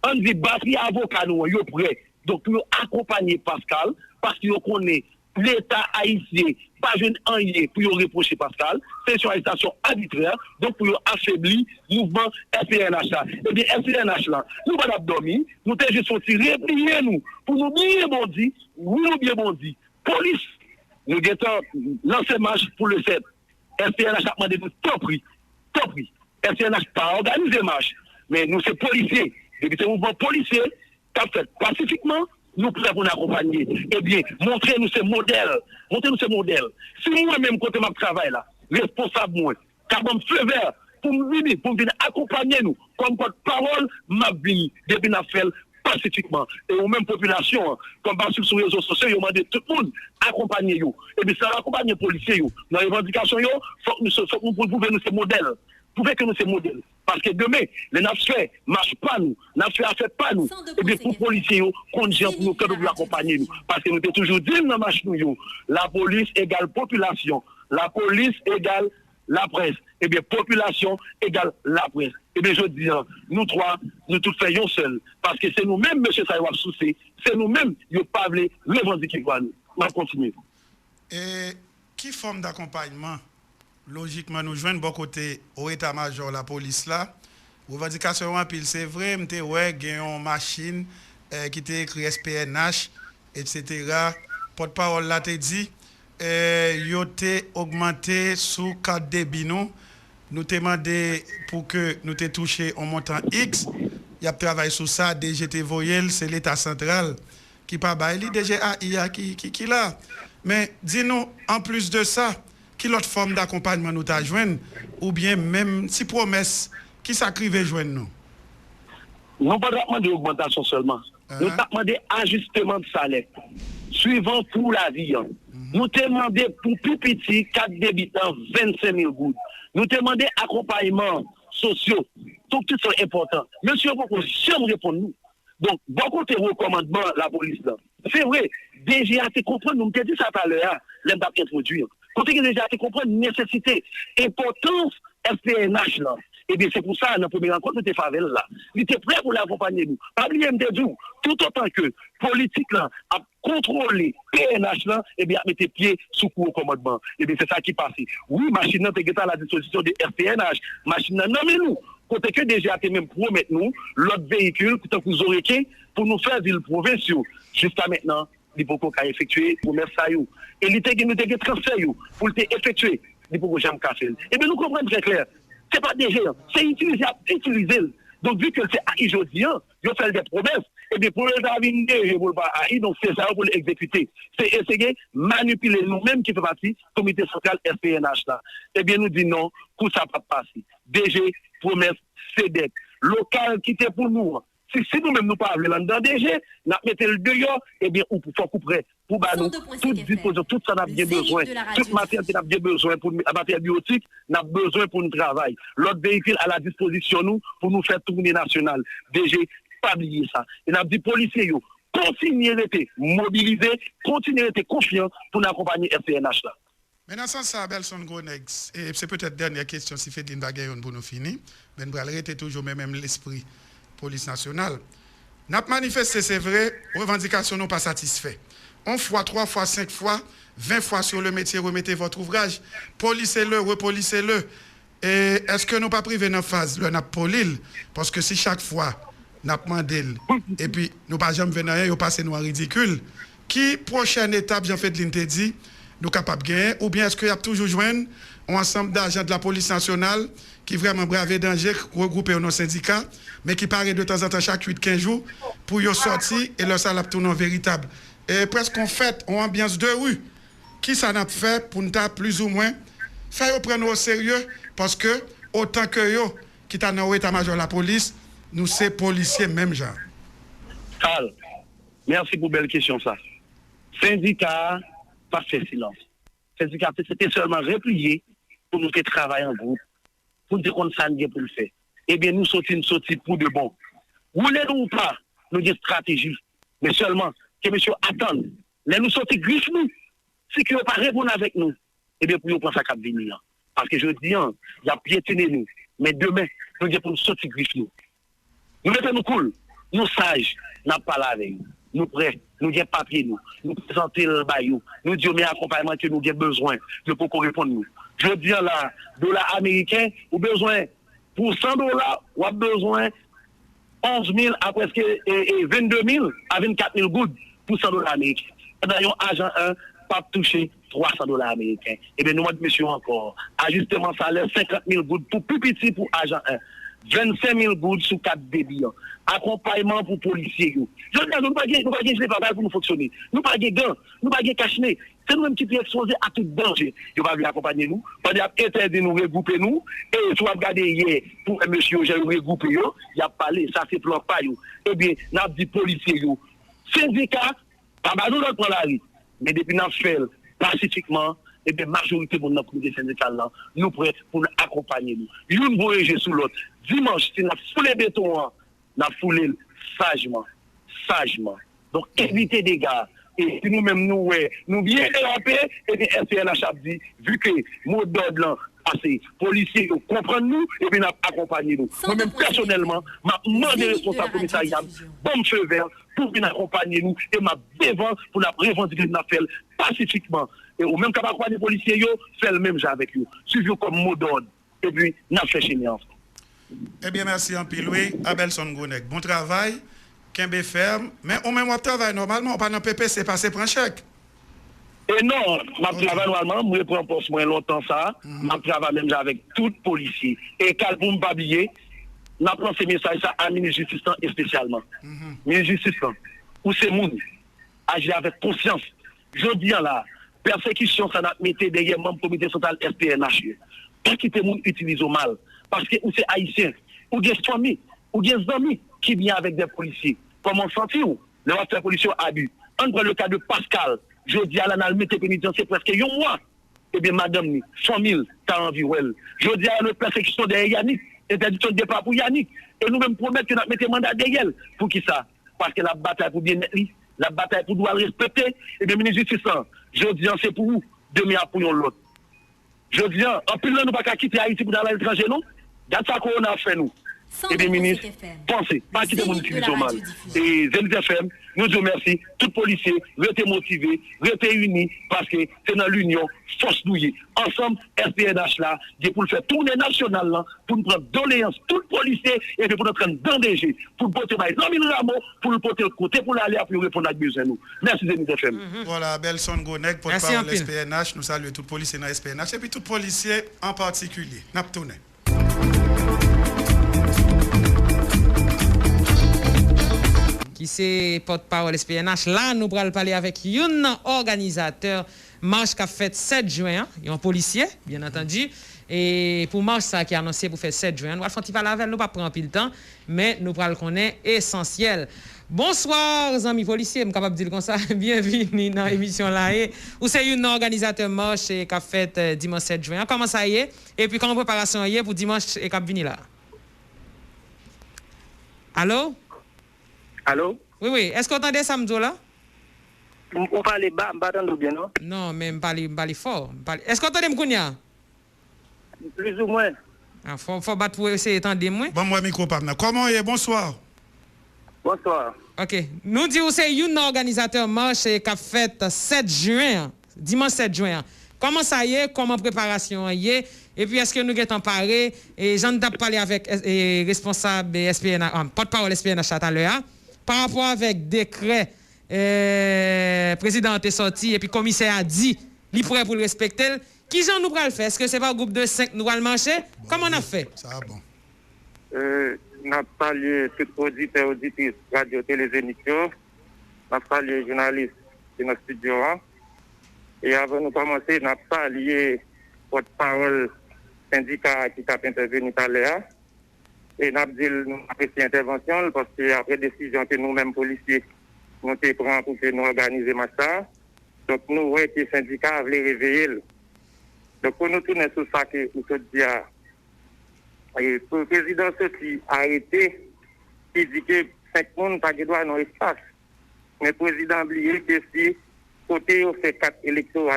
on dit batterie avocat, nous, ils sont prêts. Donc, pour accompagner Pascal, parce qu'on connaît l'État haïtien, pas jeune en pour reprocher Pascal, c'est une arrestation arbitraire, donc pour affaiblir le mouvement FPNH là. Eh bien, FPNH là, nous ne pas dormir, nous sommes juste sortis, replier nous, pour nous bien bondi, nous bien bondi. Police, nous avons lancé marche pour le 7. FPNH a demandé nous top prix. FPNH pas organisé marche, mais nous sommes policiers. Depuis ce mouvement policier, qui a fait pacifiquement, nous prêts pour nous accompagner. Eh bien, montrez-nous ces modèles. Si moi-même, côté de travail là, responsable moi, car mon feu vert pour venir accompagner nous, comme porte-parole, m'a venu, depuis n'a fait pacifiquement. Et aux mêmes populations, comme par sur les réseaux sociaux, ils ont demandé tout le monde accompagner nous. Et bien, ça va accompagner les policiers. Dans les revendications, il faut que nous prouvions nous ces modèles. Prouvez que nous ces modèles. Parce que demain, les NAFSFE ne marchent pas nous, NAFSFE ne fait pas nous. Et bien, pour les policiers, qu'on dit pour nous, que nous voulons accompagner nous. Parce que nous avons toujours dit dans marche nous, la police égale population, la police égale la presse. Et bien, population égale la presse. Et bien, je dis, nous trois, nous tous faisons seuls. Parce que c'est nous-mêmes, M. Saïwab Soussé, c'est nous-mêmes qui ne pas revendiquer nous. On va continuer. Et qui forme d'accompagnement? Logiquement, nous jouons de bon côté au état-major, la police là. Revendication en pile, c'est vrai, ouais, il y a une machine qui était écrit SPNH, etc. Porte-parole là, te dit, il a augmenté sous 4 débits, nous demandé pour que nous te touché en montant X. Il y a travaillé sur ça, DGT Voyel, c'est l'État central qui pas bail, DGAIA qui là. Mais dis-nous, en plus de ça, quelle autre forme d'accompagnement nous t'a joindre ou bien même si promesse qui s'acrivait joindre nous? Nous pas demander augmentation seulement. Nous pas demander ajustement de salaire. Suivant pour la vie. Nous demandé pour plus petit 4 débitants 25 000 gouttes. Nous demandé accompagnement sociaux. Tout ça est important. Monsieur, vous jamais répondre nous. Donc, beaucoup de recommandements la police là. C'est vrai, DGA te comprendre, nous te dit ça tout à l'heure, l'aime pas introduire. Quand tu déjà te comprendre nécessité, importance FPNH là. Et bien c'est pour ça, dans la première rencontre, nous étions favel là. Il était prêt pour l'accompagner nous. Pas oublier tout autant que politique là a contrôlé PNH là, et bien mettre pied sous coup au commandement. Et bien c'est ça qui passe. Oui, machine là est à la disposition de FPNH. Machine là, non mais nous. Côté que déjà te même promettre nous l'autre véhicule pour vous aurez pour nous faire ville provinciaux. Jusqu'à maintenant, il faut qu'on ait effectué pour mettre ça. Et il était nous transfert pour effectuer. Il faut que j'aime casser. Et bien nous comprenons très clair. C'est pas déjà, c'est utiliser. Donc vu que c'est AI aujourd'hui, ils fait des promesses. Et bien pour les avenir, pour pas AI, donc c'est ça pour l'exécuter. C'est essayer de manipuler nous-mêmes qui fait partie du comité central SPNH là. Et bien nous disons non, pour ça pas passer. DG, promesse, CEDEC, local qui était pour nous. Si nous-mêmes nous parlons là-dedans DG, nous mettons le dehors, et bien, il faut couper pour nous, toute disposition, tout ça, nous avons bien besoin. Toute matière qui a bien besoin pour la matière biotique, nous avons besoin pour nous travailler. L'autre véhicule à la disposition nous pour nous faire tourner national. DG, pas oublier ça. Et nous avons dit policiers, continuez à être mobilisés, continuez à être confiants pour nous accompagner FPNH là. Maintenant, sans ça, Belson Gonex, et c'est peut-être dernière question si fait une bagaille pour nous finir. Ben Bral était toujours même l'esprit police nationale. N'a manifesté, c'est vrai, revendications non pas satisfaites. 1 fois, 3 fois, 5 fois, 20 fois sur le métier, remettez votre ouvrage, polissez-le, repolissez-le. Et est-ce que nous pas privé dans phase, le n'a polil, parce que si chaque fois, n'a demandé, et puis nous pas jamais venir rien, nous passez nous en ridicule, qui prochaine étape, j'en fait de l'interdit, nous capables de gagner, ou bien est-ce qu'il y a toujours joindre un ensemble d'agents de la police nationale qui vraiment brave danger, regroupés dans nos syndicats, mais qui paraît de temps en temps chaque 8-15 jours pour y sortir et leur salaire tourner en véritable. Et presque en fait, en ambiance de rue, qui ça n'a fait pour nous plus ou moins faire prendre au sérieux parce que autant que yo qui t'a dans l'état-major la police, nous c'est policiers même genre. Carl, merci pour belle question ça. Syndicat pas fait silence. Syndicat c'était seulement replié pour nous travailler en groupe, pour nous qu'on s'en pour le faire. Eh bien nous sortons pour de bon. Voulez-nous ou pas, nous avons une stratégie, mais seulement que monsieur attende. Les nous sortir griffe nous. Si que vous pas répondre avec nous, eh bien pour nous prendre ça cap venir. Parce que je dis, il y a piétiné nous. Mais demain, nous devons pour nous sortir griffe nous. Nous mettons nous cool, nous sages, nous pas là avec nous. Nous prêts, nous avons papier nous présenter le baillot, nous disons mais accompagnement que nous avons besoin de pour répondre nous. Je dis là, dollar américain, ou besoin pour $100, ou a besoin 11 000 à presque 22 000 à 24 000 gouttes pour $100 américains. D'ailleurs, agent 1, pas toucher $300 américains. Eh bien, nous, monsieur, encore, ajustement salaire 50 000 gouttes pour plus petit pour agent 1. 25 000 gouttes sous 4 débits. Accompagnement pour policiers. Je dis, nous ne pas pas pour nous fonctionner. Nous pas de gants, nous pas de cache-nez. C'est nous-mêmes qui sommes exposés à tout danger. Ils vont accompagner nous. Pendant interdit nous regrouper nous. Et si vous regardez hier, pour un monsieur, j'ai regroupé, il a parlé, ça c'est plan pas. Eh bien, nous avons dit policiers, syndicats, pas nous notre prend la rue. Mais depuis nous fait pacifiquement, et bien, majorité de notre comité syndical là, nous prêts pour nous accompagner nous. Une voyage sous l'autre. Dimanche, si nous foulé béton, nous foulé sagement. Donc, éviter des gars. Et si nous-mêmes, nous bien dérapé, et bien, SPNH a dit, vu que mot d'ordre là, assez, policiers, ils comprennent nous, et bien, nous accompagnent nous. Moi-même, personnellement, m'a demandé responsable commissariat, bon feu vert, pour venir accompagner nous, et m'a devant pour la revendiquer de fait pacifiquement. Et au même cas, les policiers, fait le même genre avec eux. Suivez comme mot d'ordre. Et puis, n'a fait chez nous. Eh bien, merci en pile, oui. Abelson Gonek. Bon travail. Kembe ferme. Mais au même travail, normalement, on pas dans PP, c'est passé pour un chèque. Et non, je travaille normalement, je prends pour moins longtemps ça. Je travaille même avec tout policier. Et quand vous ne pas oublier, je prends ces messages à la ministre de la Justice et spécialement. Ministre de la Justice, où c'est moun, agir avec conscience. Je dis là, persécution, ça n'a mis derrière le comité central SPNH. Pas quitter moun utilise au mal. Parce que ou c'est haïtien, ou des familles, ou des amis qui viennent avec des policiers. Comment sentir-vous? Le rapport policier abus. On prend le cas de Pascal. Je dis à la mété pénitentiaire presque un mois. Eh bien, madame, 100 000, t'as envie, well. Je dis à notre persécution derrière Yannick, interdiction de départ pour Yannick. Et nous-mêmes promettons que nous mettons mandat derrière. Pour qui ça? Parce que la bataille pour bien être, la bataille pour doit le respecter. Et bien, ministre de Justice, je dis, c'est pour vous, demain pour l'autre. Je dis, en plus, nous ne pouvons pas quitter Haïti pour aller à l'étranger, non? C'est ça qu'on a fait, nous. Et bien, ministre, pensez, pas quitter mon utilisation mal. Et Zenith FM, nous disons merci. Tout policier, restez motivés, restez unis, parce que c'est dans l'union, force douillée. Ensemble, SPNH là, pour le faire tourner national là, pour nous prendre doléance, tout policier, et puis pour nous prendre d'endanger, pour le porter par 100 000 rameaux, pour le porter de côté, pour l'aller pour répondre à besoin nous. Merci Zenith FM. Voilà, Belson Gonek, porte-parole de SPNH, nous saluons tout policier dans SPNH, et puis tout policier en particulier. Naptoune. Qui c'est porte-parole SPNH. Là, nous allons parler avec un organisateur marche qui a fait 7 juin, un policier, bien entendu. Et pour marche ça qui a annoncé pour faire 7 juin, nous allons faire parler avec nous, pas prendre plus de temps, mais nous allons connaître essentiel. Bonsoir, amis policiers, je suis capable de dire comme ça. Bienvenue dans l'émission là. Ou c'est un organisateur marche qui a fait dimanche 7 juin. Comment ça y est? Et puis comment préparation y est pour dimanche et qui a venu là? Allô? Allô? Oui. Est-ce que vous entendez Samzo là? On parle bas, on bien, non? Non, mais je parle fort. Est-ce que vous entendez Mkounia? Plus ou moins. Ah, faut battre pour essayer d'entendre moi. Bon, moi, micro, pas. Comment est? Bonsoir. Bonsoir. OK. Nous disons que c'est un organisateur marche qui a fait 7 juin, dimanche 7 juin. Comment ça y est? Comment préparation y est? Et puis, est-ce que nous sommes parés? Et j'en ai parlé avec responsable SPNH, porte-parole SPNH tout à l'heure, par rapport avec décret, président est sorti et puis commissaire a dit, il pourrait pour le respecter. Qui j'en nous le faire? Est-ce que c'est pas un groupe de 5 nous allons marcher? Comment on a fait? Ça va bon. Nous avons parlé tout auditeur, auditrice, radio, télé, émissions. Nous avons parlé journalistes de notre studio. Et avant de commencer, nous avons parlé porte-parole syndicat qui a intervenu tout à l'heure. Et nous avons dit nous apprécions l'intervention parce qu'après décision que nous-mêmes policiers, nous avons pris pour que nous organisions ça. Donc nous voyons que le syndicat voulait réveiller. Donc pour nous tourner sur ça que nous avons dit. Et pour le président qui a arrêté, il dit que 5 personnes n'ont pas de droit dans l'espace. Mais le président a oublié que si côté on fait 4 électoraux,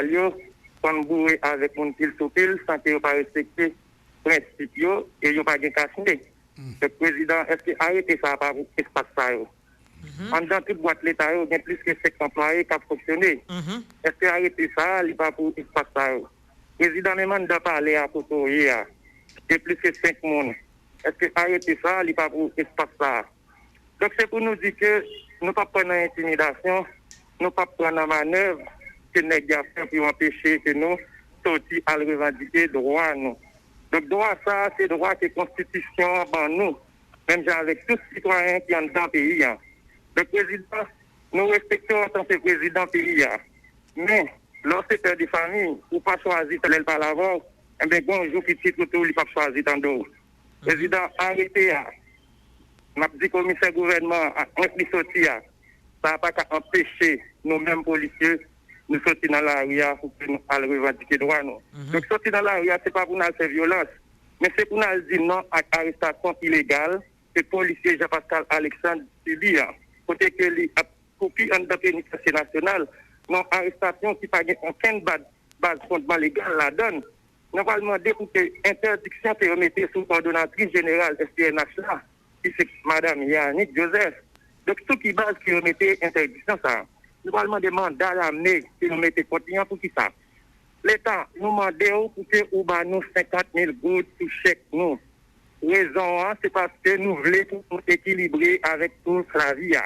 on bourre avec mon pile sur pile, sans qu'ils n'ont pas respecté les principes et ils n'ont pas de casse-nez. Le président, est-ce qu'il a arrêté ça par l'espace ça? En dans toute boîte l'État, il y a plus que 5 employés qui ont fonctionné. Est-ce qu'il a arrêté ça, il n'est pas pour l'espace ça? Le président même n'a pas parlé à Toto hier. Il y a plus que 5 personnes. Est-ce qu'il a arrêté ça, il n'est pas pour l'espace ça? Donc c'est pour nous dire que nous ne pouvons pas prendre l'intimidation, nous ne pouvons pas prendre la manœuvre que nous avons fait pour empêcher que nous sortions à revendiquer droit nous. Donc, droit ça, c'est droit que la Constitution, nous, même avec tous les citoyens qui sont dans le pays. Le président, nous respectons en tant que président pays. Mais, lorsque c'est des familles, ou pas choisir tel par l'avant, eh bien, bonjour, petit tout, il pas choisir tant d'autres. Président, arrêtez. M'a dit commissaire gouvernement, quand il sorti, ça n'a pas qu'à empêcher nous-mêmes policiers nous sortir dans la rue pour que nous allions revendiquer droit. Donc, sortir dans la rue, ce n'est pas pour nous faire violence, mais c'est pour nous dire non à l'arrestation illégale que le policier Jean-Pascal Alexandre subit. Côté que lui a coupé en pénitentiaire nationale, non arrestation qui n'a pas aucune base fondement légal la donne. Nous allons demander pour que l'interdiction soit remettée sous coordonnatrice générale SPNH là, qui c'est Mme Yannick Joseph. Donc, tout qui base qui remettait interdiction, ça. Nous allons demander à l'amener qui nous mettait continuant pour qui ça. L'État nous demande pour que nous nous 50 000 gouttes pour chèque nous. Raison, c'est parce que nous voulons nous équilibrer avec toute la vie.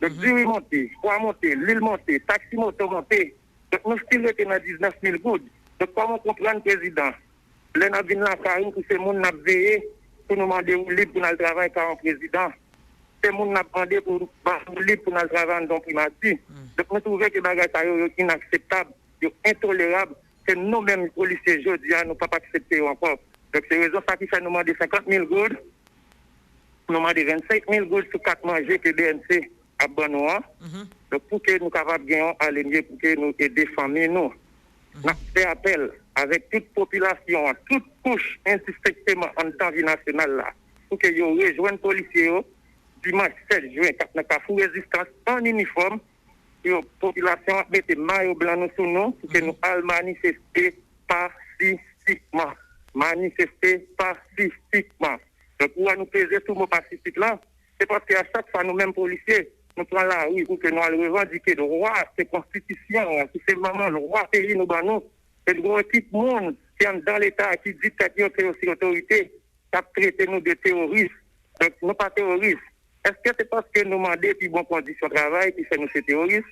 Donc, durée montée, poids monté, l'île montée, taxi moto monté. Donc, nous still étions dans 19 000 gouttes. Donc, comment comprendre le président? Là, nous avons la carine pour ces gens qui ont veillé pour nous demander où libre pour nous travailler comme président. Ces gens qui ont demandé pour nous libre pour nous travailler dans le primature. Donc, nous trouvons que les bagages sont inacceptables, intolérables, que nous-mêmes, les policiers, aujourd'hui, nous ne pouvons pas accepter encore. Donc, c'est raison ça qui fait nous demander 50 000 gouttes, nous demander 25 000 gouttes sur 4 manger que BNC a bon. Donc, pour que nous soyons capables de gagner à l'émier, pour que nous aider les familles, nous. Nous fait appel avec toute population, toute couche indistinctement en temps vie nationale là, pour que nous rejoignent les policiers dimanche 7 juin, quand nous avons résistance en uniforme, la population mette maillot blanc sur nous, pour que nous allons manifester pacifiquement. Manifester pacifiquement. Donc, pour nous peser tout le mot pacifique là, c'est parce qu'à chaque fois, nous-mêmes policiers, nous prenons la rue pour que nous allons revendiquer le roi, c'est constitution, c'est vraiment le roi pays, nous banons. C'est le gros équipe monde qui est dans l'État, qui dit qu'il y a aussi l'autorité, qui a traité nous de terroristes. Donc, nous pas terroristes. Est-ce que c'est parce que nous demandons de bonnes conditions de travail qui fait nous ces terroristes?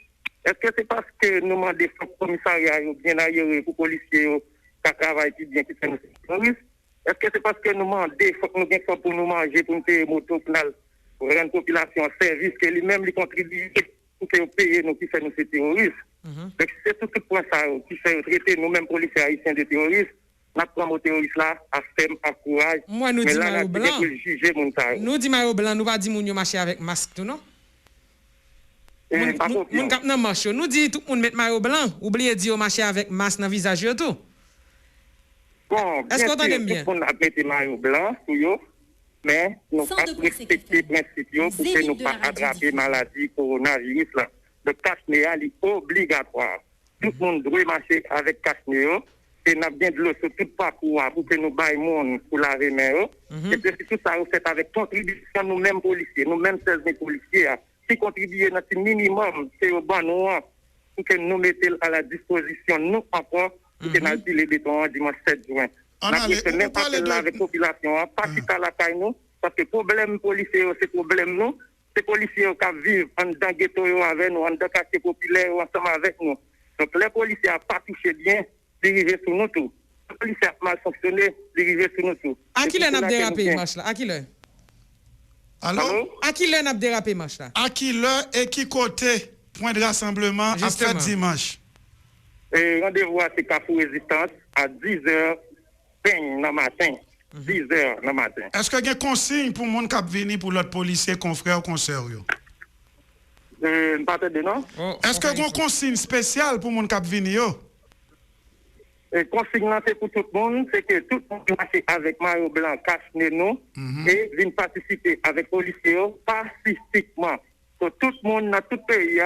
Est-ce que c'est parce que nous demandons des commissariats bien ailleurs pour les policiers qui travaillent bien qui fait nous ces terroristes? Est-ce que c'est parce que nous demandons que nous avons pour nous manger, pour nous payer moto, pour rendre la population en service, que lui-même lui contribue pour que nous payions nous qui fait nous ces terroristes? Donc, c'est tout ce point ça qui fait traiter nous-mêmes policiers haïtiens de terroristes. Nous prenons les terroristes là, à ferme, à courage. Moi, nous disons Mario Blanc. Nous disons Mario Blanc, nous ne disons pas marcher avec masque, tout, non? Nous ne marchons. Nous disons tout le monde met Mario Blanc. Oubliez de dire marcher avec masque dans le visage, tout. Bon, est-ce qu'on entend bien? On a mis Mario Blanc, mais nous avons respecté les principes pour que nous ne pas attraper la maladie coronavirus là. Le cache-nez est obligatoire. Tout le monde doit marcher avec cache-nez. Et nous avons bien de l'eau sur tout parcours pour que nous baillons pour laver les mains. Et puis tout ça, nous fait avec contribution nous-mêmes policiers, nous-mêmes 16 000 policiers, qui contribuent notre minimum, c'est au bon nous, pour que nous mettions à la disposition, nous encore, pour que nous ayons les bétons dimanche 7 juin. Nous avons même pas fait avec la population, pas quitter la caille nous, parce que le problème policier, c'est le problème nous. C'est les policiers qui vivent en dans le ghetto avec nous, en dans le quartier populaire ensemble avec nous. Donc les policiers n'ont pas touché bien, diriger sur nous tout. Les policiers ont mal fonctionné, diriger sur nous tout. À qui l'on a dérapé, marche là? À qui l'on? Allô? À qui l'on a dérapé, marche là? À qui l'on et qui côté point de rassemblement à fait dimanche? Rendez-vous à Carrefour Résistance à 10h le matin. 10h le matin. Est-ce qu'il y a une consigne pour les gens qui viennent pour l'autre policier, confrère ou consoeur? Pas de non? Est-ce qu'il y a une consigne spéciale pour les gens qui viennent? Consigne c'est pour tout le monde, c'est que tout le monde marche avec Mario Blanc, cache nous, et vient participer avec les policiers pacifiquement. Tout le monde dans tout le pays,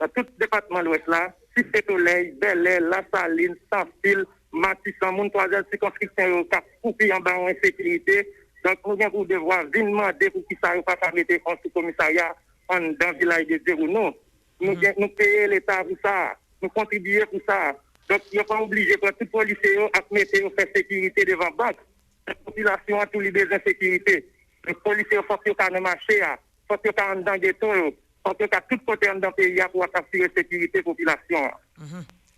dans tout le département de l'Ouest là, Cité-Soleil, Bel-Air, La Saline, Saint-Fil, Matissan, mon troisième circonscription, qui a coupé en bas en insécurité. Donc, nous avons devoir venir demander pour qu'ils ne pas mettre en sous-commissariat dans le village de Zéro. Non. Nous payons l'État pour ça. Nous contribuons pour ça. Donc, il n'est pas obligé pour tout policier à mettre en sécurité devant la banque. La population a tous les insécurité. Les policiers, il faut qu'ils aient marché, il faut qu'ils aient dans le ghetto, il faut qu'ils aient tout côté dans le pays pour assurer la sécurité de la population.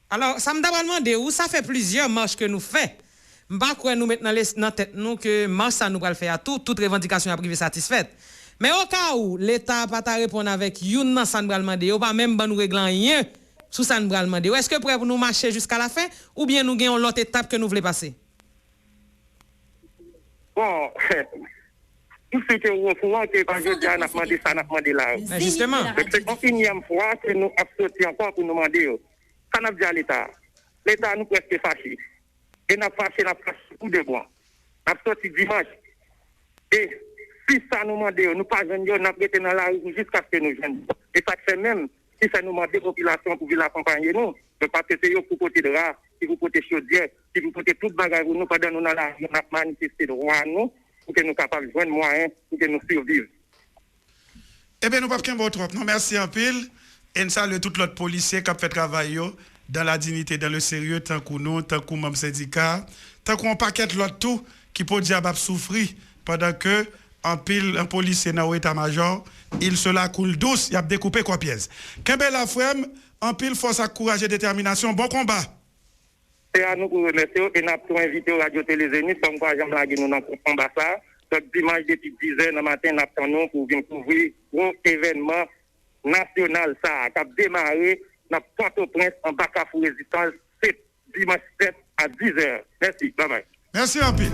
Alors, ça me demande où ça fait plusieurs marches que nous faisons m'pa quoi nous mettre dans tête nous que marche ça nous va le faire à toute revendication à privé satisfaite. Mais au cas où l'État pas ta répondre avec une nan ça nous va demander, ou pas même ban nous régler rien sous ça nous va demander. Est-ce que prêt pour nous marcher jusqu'à la fin ou bien nous gagnons l'autre étape que nous voulons passer? Bon, tout ce que vous faites, que quand je dis, on a demandé ça, on a demandé là. Mais justement. C'est une énième fois que nous avons sorti encore pour nous demander. Ça n'a pas dit à l'État. L'État nous presque fâché. Et n'a fâché tout de bon. Nous avons sorti dimanche. Et si ça nous demande, nous pas jeunes, nous avons été dans la rue jusqu'à ce que nous jeunes. Et ça fait même, si ça nous demande des populations pour venir accompagner nous, parce que c'est eux pour côté de rare, si vous côté chaudière, si vous côté toute bagarre, nous pendant nous dans la rue, nous avons manifesté droit à nous, pour que nous soyons capables de joindre moyens, pour que nous survivions. Eh bien, nous ne pouvons pas trop. Non, merci en pile. Et nous saluons tout l'autre policier qui a fait travail dans la dignité, dans le sérieux, tant que nous, tant que membres syndicats, tant qu'on paquet l'autre tout qui peut dire souffrir pendant que en pile, un policier dans l'état-major, il se la coule douce, il a découpé quoi pièce. Kembel Afrem, en pile, force à courage et détermination, bon combat. C'est à nous pour remercier et nous avons invité au Radio Télézénith, comme quoi j'aime blaguer nous dans le combat ça. Donc, dimanche, depuis 10h le matin, nous attendons pour venir couvrir un événement national ça, qui a démarré dans Port-au-Prince en Bacafou Résistance, c'est dimanche 7 à 10h. Merci, bye bye. Merci en pile.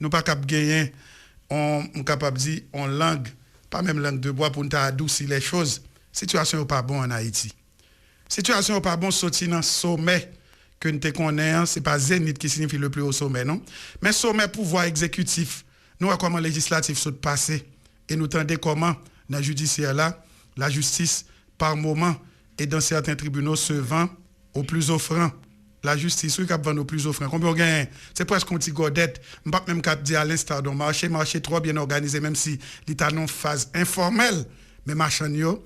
Nous pas cap gagner on capable dire on langue pas même langue de bois pour nous adoucir les choses. Situation pas bon en Haïti. Situation pas bon sorti dans sommet que nous te connaissons, c'est pas zénith qui signifie le plus haut sommet non, mais sommet pouvoir exécutif. Nous voyons comment législatif saute passé et nous tendez comment dans judiciaire là, la justice par moment et dans certains tribunaux se vend au plus offrant. La justice, oui, qui vend au plus offrant. Combien on gagne? C'est presque un petit godette. Je ne peux pas même dire à l'instant, donc marché trop bien organisé, même si l'État non phase informelle, mais marchand yo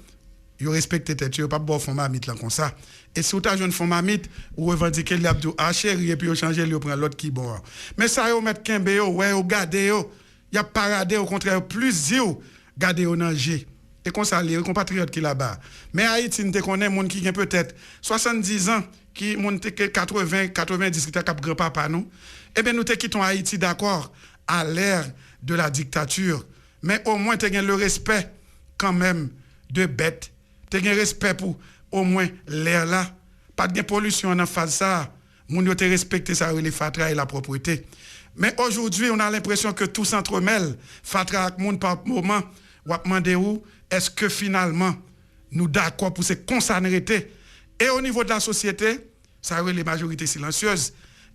respecte tête, yo pas bon fond mamite là comme ça. Et si vous avez une fond mamite, ou revendiquer li abdou chéri et puis vous changer li prend l'autre qui bon. Mais ça yo mettre kembe yo, ouais, yo gade yo, y a paradé au contraire plus yo gade yo danger. Et comme ça les compatriotes qui là-bas. Mais Haïti nous te connaît monde qui a peut-être 70 ans qui monte 80 90 qui t'a cap grand-papa nous. Eh bien nous te quittons Haïti d'accord à l'ère de la dictature, mais au moins tu as le respect quand même de bêtes. Tu as respect pour au moins l'air là, pas de pollution en face ça. Moun yo te respecter ça les fatra et la propreté. Mais aujourd'hui, on a l'impression que tout s'entremêle. Fatra ak moun par moment, ou ap mande ou est-ce que finalement nous d'accord pour se concerner. Et au niveau de la société, ça a les majorités silencieuses.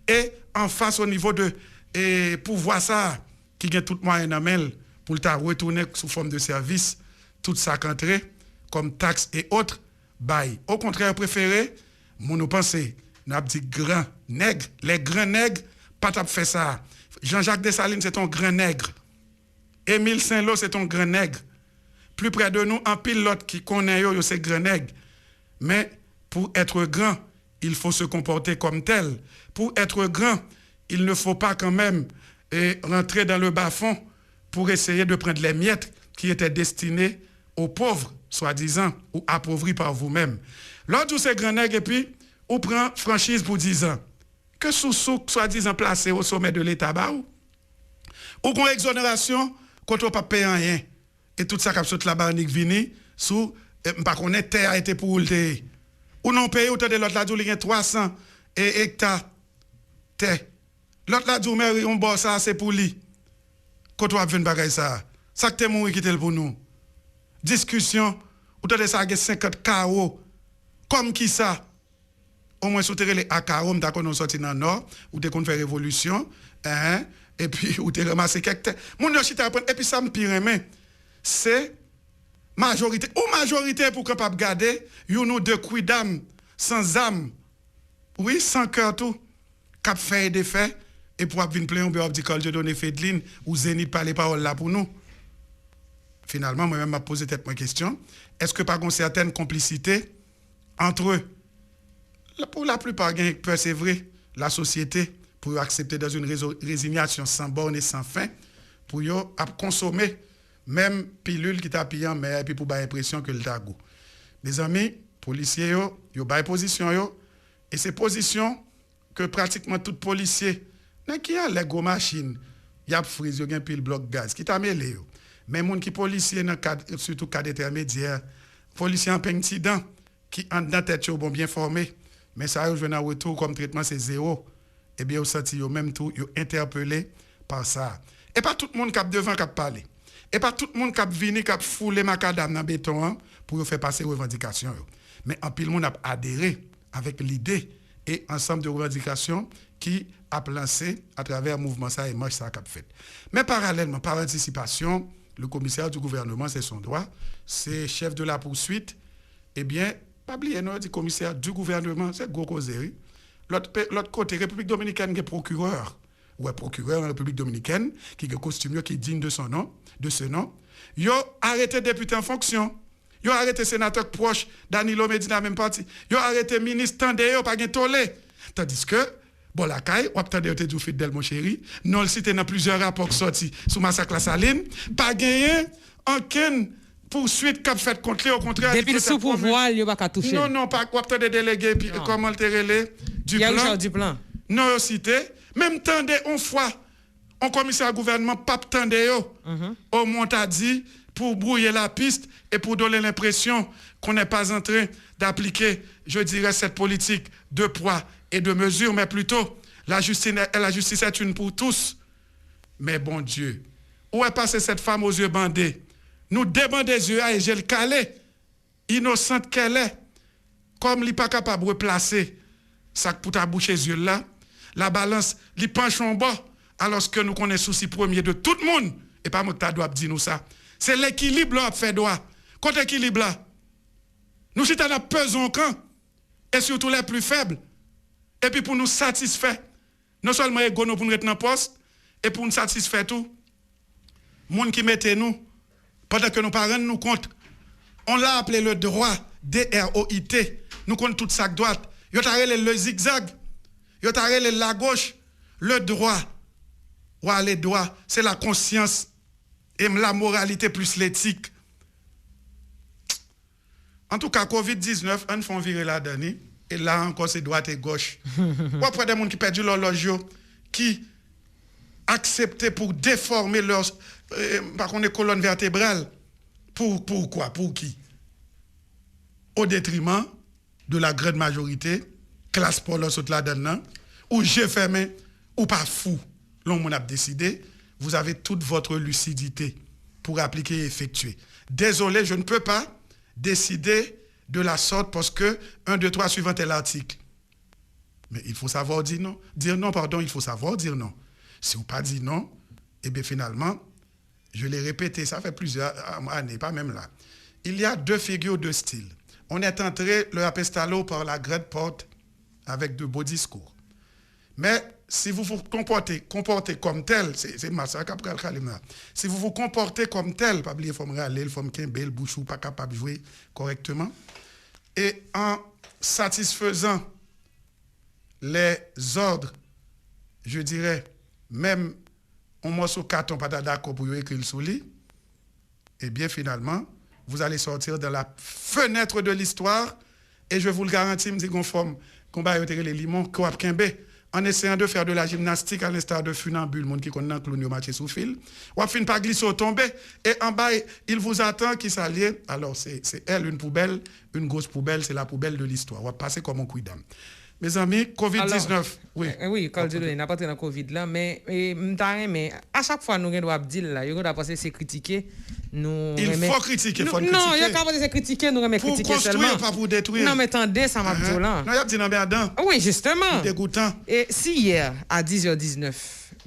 Et en face au niveau de pouvoir ça, qui a tout moyen en main pour le retourner sous forme de service, tout ça qu'entré, comme taxes et autres, bail. Au contraire, préféré, nous pensons, nous avons dit grand nègre. Les grands nègres, pas t'a fait ça. Jean-Jacques Dessalines, c'est un grand nègre. Émile Saint-Lô, c'est un grand nègre. Plus près de nous, un pilote qui connaît yo, c'est grand nègre. Mais pour être grand, il faut se comporter comme tel. Pour être grand, il ne faut pas quand même rentrer dans le bas-fond pour essayer de prendre les miettes qui étaient destinées aux pauvres, soi-disant, ou appauvris par vous-même. L'autre où c'est grand nègre, et puis, on prend franchise pour 10 ans. Que sous-souk, soi-disant, placé au sommet de l'État, ou qu'on exonération, quand on ne pas payer rien. Et tout ça, comme ça, la barnique vini, sous, par contre, terre a été pour le ou non payé, ou de l'autre là, il y a 300 hectares terre. L'autre là, mais on bosse ça, c'est pour lui. Quand on a vu une bagaille ça, ça que t'es mouru qui pour nous. Discussion, ou de ça, il y a 50 carreaux. Comme qui ça? Au moins, souterrer les akarom, d'accord, nous sorti dans le nord, ou t'es qu'on fait révolution, et puis, ou t'es ramassé quelques terres. Mon yoshita apprend, et puis ça me pire, mais c'est majorité, ou majorité pour capable garder, you deux quidam, sans âme, oui, sans cœur tout, cap fait des faits, et pour venir plein, on peut dire que je donne fait de ligne, ou zénith par les paroles là pour nous. Finalement, moi-même, m'a posé cette question, est-ce que par une certaine complicité entre eux, pour la plupart, c'est vrai, la société, pour accepter dans une résignation sans borne et sans fin, pour consommer même pilule qui t'a payé en mer, et puis pour avoir l'impression que le t'a goût. Mes amis, policiers, yo bail position, et ces positions, que pratiquement tout policier, qui a les gros machines, il y a frise, il y a un pile bloc gaz, qui t'a mêlé. Yo. Mais les gens qui policiers, surtout cadre intermédiaire, policiers en incident, qui en dans tête, bon bien formé, mais ça, je viens en retour comme traitement, c'est zéro. Eh bien, vous sentez même tout, vous interpellé par ça. Et pas tout le monde qui a devant qui a parlé. Et pas tout le monde qui a venu, qui a foulé macadam dans le béton hein, pour faire passer les revendications. Mais en pile, le monde a adhéré avec l'idée et ensemble de revendications qui a lancé à travers le mouvement ça et marche ça qu'a fait. Mais parallèlement, par anticipation, le commissaire du gouvernement, c'est son droit, c'est chef de la poursuite, eh bien, pas oublier, non, le commissaire du gouvernement, c'est gros causerie. L'autre côté, République dominicaine, il y a procureur. Ou un procureur en République dominicaine, qui est costumier, qui est digne de son nom, de ce nom. Ils ont arrêté député en fonction. Ils ont arrêté sénateur proche, Danilo Medina, même parti. Ils ont arrêté ministre Tandeo, pas de tollé. Tandis que, bon, la caille, ou attendez, vous êtes fidèle, mon chéri, non, le cité dans plusieurs rapports sortis sous massacre la Saline, pas gagné aucune poursuite qu'a fait contre lui, au contraire. Depuis le sous-pouvoir, il n'y a pas touché. Non, pas ou attendez délégué, puis comment le relais du plan. Du plan. Non, cité. Même tendez une fois, un commissaire gouvernement, pas tendez au Montadi pour brouiller la piste et pour donner l'impression qu'on n'est pas en train d'appliquer, je dirais, cette politique de poids et de mesure, mais plutôt la justice est une pour tous. Mais bon Dieu, où est passée cette femme aux yeux bandés? Nous débandons des yeux et je le calé, innocente qu'elle est, comme elle n'est pas capable de replacer ça pour ta bouche les yeux là. La balance, li penche en bas, alors que nous connaissons souci premier de tout le monde. Et pas moi qui dois dire nous ça. C'est l'équilibre là qui fait droit. Contre l'équilibre là, nous sommes dans pesons camp, et surtout les plus faibles. Et puis pour nous satisfaire, non seulement les pour nous être dans le poste, et pour nous satisfaire tout, les gens qui mettent nous, pendant que nos parents nous comptent, on l'a appelé le droit, D-R-O-I-T, nous comptons tout ça droite. Ils ont arrêté le zigzag. Yo t'arrête la gauche, le droit. Ouais, les droits, c'est la conscience et la moralité plus l'éthique. En tout cas, COVID-19, on fait virer la dernière. Et là encore, c'est droite et gauche. Ou après des gens qui perdent l'horloge, qui acceptent pour déformer leur par contre, colonne vertébrale. Pour quoi? Pour qui? Au détriment de la grande majorité, classe pour l'autre là-dedans, ou j'ai fermé, ou pas fou. L'on a décidé, vous avez toute votre lucidité pour appliquer et effectuer. Désolé, je ne peux pas décider de la sorte parce que 1, 2, 3 suivant tel article. Mais il faut savoir dire non. Dire non, pardon, il faut savoir dire non. Si vous pas dit non, eh bien finalement, je l'ai répété, ça fait plusieurs années, pas même là. Il y a deux figures de style. On est entré le apestalo par la grande porte avec de beaux discours. Mais si vous vous comportez comme tel, c'est le massacre après le Khalima. Si vous vous comportez comme tel, pas oublier, il faut me râler, il faut me quimber, le bouchou, pas capable de jouer correctement. Et en satisfaisant les ordres, je dirais, même un morceau carton pas d'accord pour écrire sous lit, et bien finalement, vous allez sortir de la fenêtre de l'histoire, et je vous le garantis, me dit conforme, combat les limons, qu'on a en essayant de faire de la gymnastique à l'instar de funambule, monde qui connaît un clown au match sous fil, ou a fin pas glisser au tomber, et en bas, il vous attend qui s'allie. Alors, c'est elle, une poubelle, une grosse poubelle, c'est la poubelle de l'histoire. On va passer comme un coup d'âme. Mes amis, COVID-19, alors, oui. Oui, quand je n'a pas dans le COVID là, mais à chaque fois nous devons dire là, nous devons passer c'est critiquer, nous. Il faut critiquer, il faut critiquer. Non, il n'y a pas de critiquer, nous remet critiquer seulement. Pour construire, pas pour détruire. Non, mais attendez, ça m'a dit là. Non, il y a dit non, merdant. Oui, justement. Dégoûtant. Et si hier à 10h19,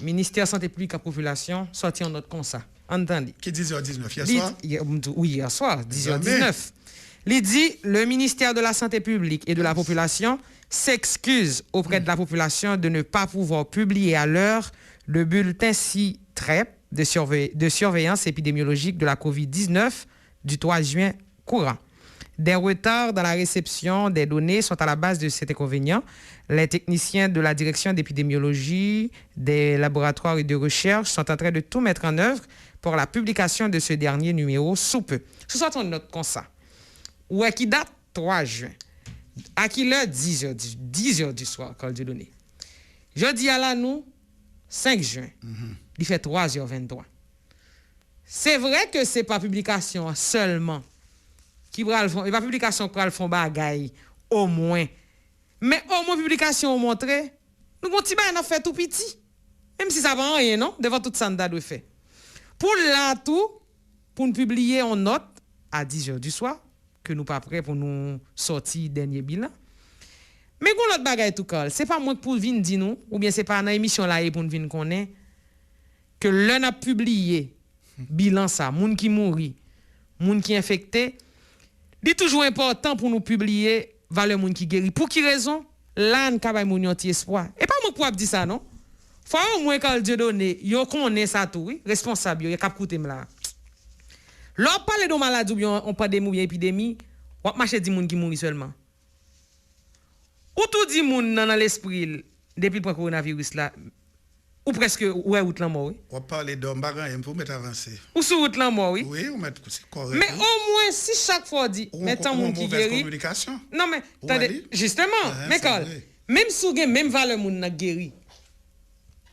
ministère santé publique à population sorti en note comme ça, entendez. Qui 10h19 hier soir? Oui, hier soir, 10h19. Il dit le ministère de la santé publique et de la population s'excuse auprès de la population de ne pas pouvoir publier à l'heure le bulletin CITREP de surveillance épidémiologique de la COVID-19 du 3 juin courant. Des retards dans la réception des données sont à la base de cet inconvénient. Les techniciens de la direction d'épidémiologie des laboratoires et de recherche sont en train de tout mettre en œuvre pour la publication de ce dernier numéro sous peu. Ce soit une note comme ça. Ou qui date 3 juin. À qui l'heure 10h du soir, quand Dieu donné. Je dis à la nous, 5 juin, il fait 3h23. C'est vrai que c'est pas publication seulement qui va le fond, et pas publication qui va le fond bagaille au moins. Mais au moins publication montrer nous avons petit bain fait tout petit. Même si ça va rien non devant toute ça de fait. Pour là tout pour nous publier en note à 10h du soir que nous pas prêts pour nous sortir dernier bilan. Mais qu'on l'autre bagaille tout cas, c'est pas moi pour venir dire nous ou bien c'est pas dans émission là pour nous venir connaître que l'un a publié bilan ça, moun qui mouri, moun qui infecté, c'est toujours important pour nous publier valeur moun qui guéri. Pour qui raison? Là on ka moun yon ti espoir. Et pas moi pour dire ça non. Faut au moins quand Dieu donne, yo connaît ça tout, oui, responsable yo cap coûter là. L'on parle de maladie ou bien on parle de bien épidémie, on marche di moun qui mouri seulement. Ou tout dit moun dans l'esprit depuis le coronavirus là ou presque ouais route là mort oui. On parle de bagan pour mettre avancé. Ou sur route là mort oui. Oui, on met c'est correct. Mais au moins si chaque fois dit mettons moun qui guéri. Communication. Non mais attendez, justement, mais quand même si gen même valeur moun n'a guéri.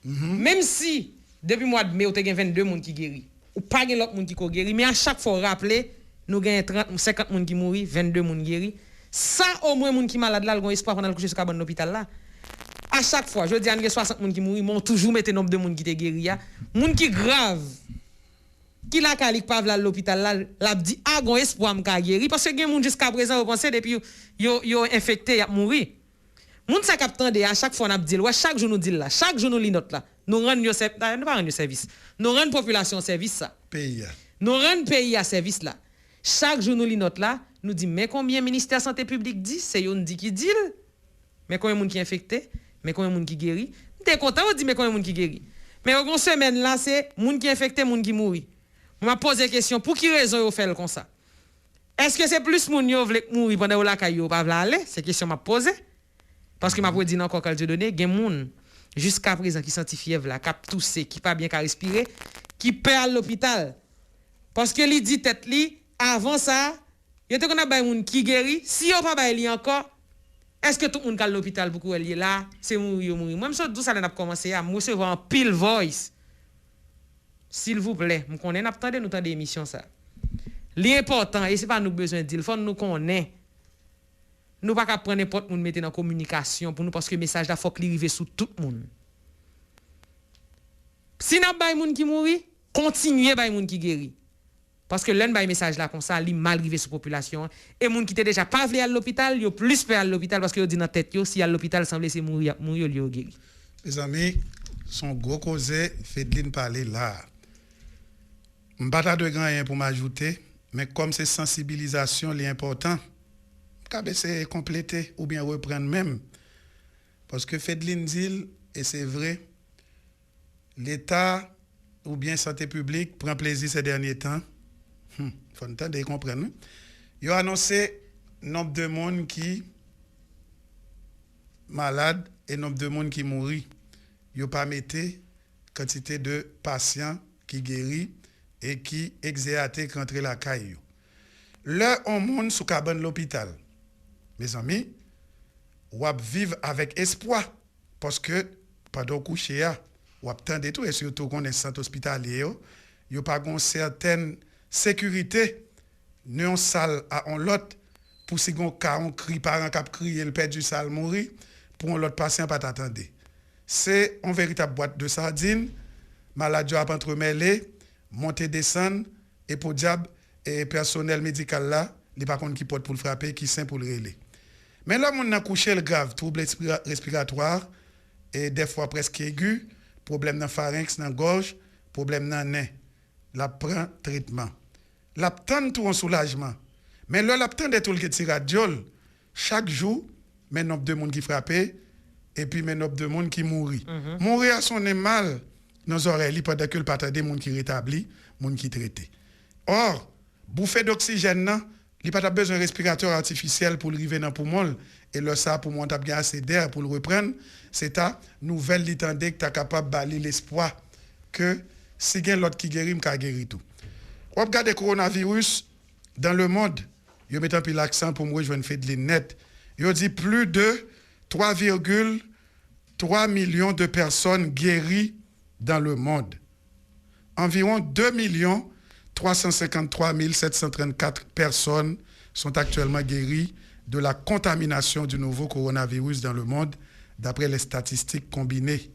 Même si depuis mois de mai on te gen 22 moun qui guéri ou pas gen l'autre moun qui guéri mais à chaque fois rappeler nous gen 30 50 moun qui mouri, 22 moun guéri. Ça au moins moun qui malade là gon espoir pendant le coucher sur cabane l'hôpital là. À chaque fois, je dis à 60 moun qui mouri, m'ont toujours metté nombre de moun qui te guéri ya. Moun qui grave qui la calique pas à l'hôpital là, l'a dit ah gon espoir m'ka guéri parce que gen moun jusqu'à présent vous pensez depuis yo infecté y a mouri. Moun sa k'ap tande à chaque fois on a dit ouais chaque jour nous dit là, chaque jour nous li note là. Nous rend yo service. Nous rend population service ça. Pays. Nous rend pays à service là. Chaque jour nous li note là, nous dit mais combien ministère santé publique dit, c'est yon dit qui dit. Mais combien moun qui infecté, mais combien moun qui guéri. T'es content on dit mais combien moun qui guéri. Mais au semaine là c'est moun qui infecté, moun qui mouri. On m'a posé question pour qui raison yo fait comme ça. Est-ce que c'est plus moun yo vle mouri pendant la caillou pas vle aller, c'est question m'a posé. Parce que m'a pour dire encore qu'elle te donner gen moun jusqu'à présent qui senti fièvre là, cap tousser, qui pas bien qu'à respirer, qui perd à l'hôpital. Parce que li dit tête li avant ça, yo te connait bay moun qui guéri, si yo pas bay li encore, est-ce que tout le monde à l'hôpital pour qu'il est là, c'est mourir. Moi me tout ça n'a commencé à me recevoir en pile voice. S'il vous plaît, me connais n'attendez nous temps d'émission ça. L'important et c'est pas nous besoin de dire, faut nous connaît. Nous pas qu'à prendre n'importe monde mettre dans communication pour nous parce que message là faut qu'il arrive sur tout le monde. Si n'a bay moun qui mouri, continuez bay moun qui guéri. Parce que l'un bay message là comme ça, li mal arrivé sur population et moun qui était déjà pas vle à l'hôpital, yo plus peur à l'hôpital parce que yo dit dans tête yo si à l'hôpital semble c'est mourir yo guéri. Les amis, son gros causé Fedline parler là. M'pas de grand rien pour m'ajouter, mais comme c'est sensibilisation li important, c'est compléter ou bien reprendre même. Parce que Fedline dit, et c'est vrai, l'État ou bien santé publique prend plaisir ces derniers temps. Faut entendre et comprendre. Ils ont annoncé nombre de monde qui malade et nombre de monde qui mourit. Ils n'ont pas mis quantité de patients qui guérit et qui exéaté contre la caille. Là, on monte sous cabane l'hôpital. Mes amis, ou vivre avec espoir parce que pendant coucher ou attendre tout et surtout qu'on est centre hospitalier yo pas une certaine sécurité non salle à on l'autre pour si gon cas on crie parent cap crier le père du salle mourir pour un l'autre patient pas t'attendre. C'est une véritable boîte de sardines, maladie a entremêlé, monter descendre et pour diable et personnel médical là, il pas contre qui porte pour le frapper qui sain pour le relever. Mais là, on a couché le grave, trouble respiratoire, et des fois presque aigu, problème dans le pharynx, dans la gorge, problème dans le nez. La prend traitement. La tente tout en soulagement. Mais là, la tente tout le qui tire radiol, chaque jour, mais nombre de monde qui frappe, et puis mais nombre de monde qui mourit. Mourir à son mal dans les oreilles, pendant que le patron des monde qui rétablit, monde qui traité. Or, bouffée d'oxygène, il n'y a pas besoin de respirateur artificiel pour arriver dans le poumon. Et le ça, pour monter bien assez d'air pour le reprendre, c'est ta nouvelle litandé que tu es capable de balayer l'espoir que si il y a l'autre qui guérit, il peut guérir tout. On regarde le coronavirus dans le monde. Je mets un peu l'accent pour moi, je vais faire de net. Il dit plus de 3,1 3 millions de personnes guéries dans le monde. Environ 2 353 734 personnes sont actuellement guéries de la contamination du nouveau coronavirus dans le monde, d'après les statistiques combinées.